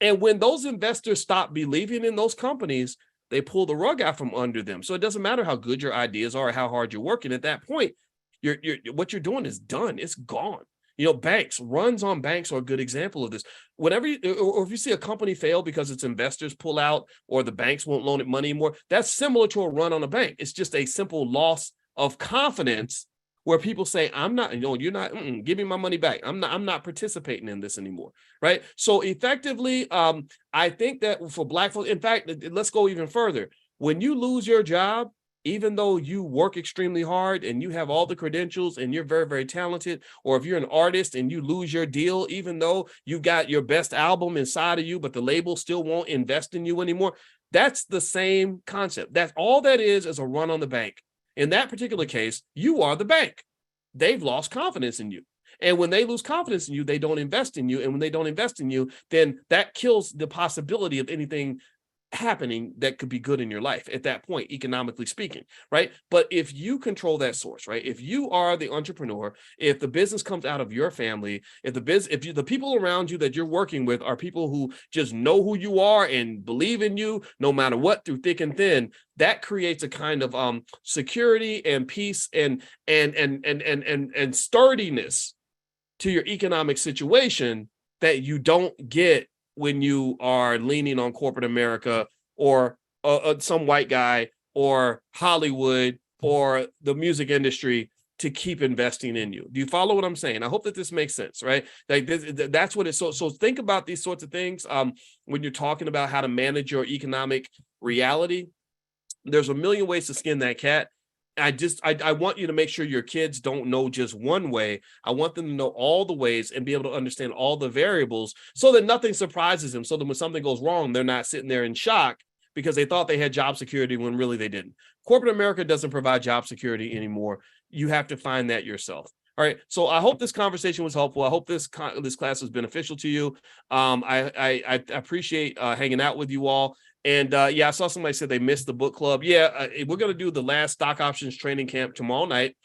And when those investors stop believing in those companies, they pull the rug out from under them. So it doesn't matter how good your ideas are or how hard you're working. At that point, what you're doing is done. It's gone. Runs on banks are a good example of this. Whenever or if you see a company fail because its investors pull out or the banks won't loan it money anymore, that's similar to a run on a bank. It's just a simple loss of confidence where people say, I'm not, you're not, give me my money back. I'm not participating in this anymore, right? So effectively, I think that for Black folks, in fact, let's go even further. When you lose your job, even though you work extremely hard and you have all the credentials and you're very, very talented, or if you're an artist and you lose your deal, even though you got your best album inside of you, but the label still won't invest in you anymore. That's the same concept. That's all that is a run on the bank. In that particular case, you are the bank. They've lost confidence in you. And when they lose confidence in you, they don't invest in you. And when they don't invest in you, then that kills the possibility of anything happening that could be good in your life at that point, economically speaking, right? But if you control that source, right? If you are the entrepreneur, if the business comes out of your family, if the people around you that you're working with are people who just know who you are and believe in you no matter what, through thick and thin, that creates a kind of security and peace and sturdiness to your economic situation that you don't get when you are leaning on corporate America or some white guy or Hollywood or the music industry to keep investing in you. Do you follow what I'm saying? I hope that this makes sense, right? Like that's what it's so think about these sorts of things when you're talking about how to manage your economic reality. There's a million ways to skin that cat. I want you to make sure your kids don't know just one way. I want them to know all the ways and be able to understand all the variables so that nothing surprises them. So that when something goes wrong, they're not sitting there in shock because they thought they had job security when really they didn't. Corporate America doesn't provide job security anymore. You have to find that yourself. All right. So I hope this conversation was helpful. I hope this class was beneficial to you. I appreciate hanging out with you all. And I saw somebody said they missed the book club. We're going to do the last stock options training camp tomorrow night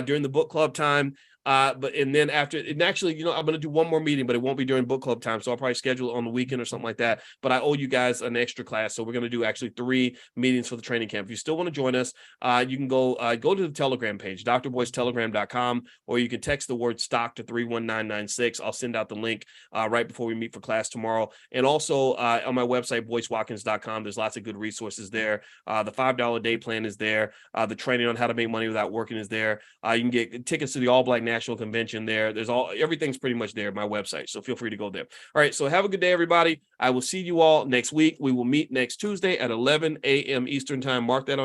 during the book club time. And then after, and actually, I'm going to do one more meeting, but it won't be during book club time. So I'll probably schedule it on the weekend or something like that. But I owe you guys an extra class. So we're going to do actually 3 meetings for the training camp. If you still want to join us, you can go to the Telegram page, drboycetelegram.com, or you can text the word stock to 31996. I'll send out the link right before we meet for class tomorrow. And also on my website, boycewatkins.com, there's lots of good resources there. The $5 day plan is there. The training on how to make money without working is there. You can get tickets to the All Black National Convention there. Everything's pretty much there at my website. So feel free to go there. All right. So have a good day, everybody. I will see you all next week. We will meet next Tuesday at 11 a.m. Eastern time. Mark that on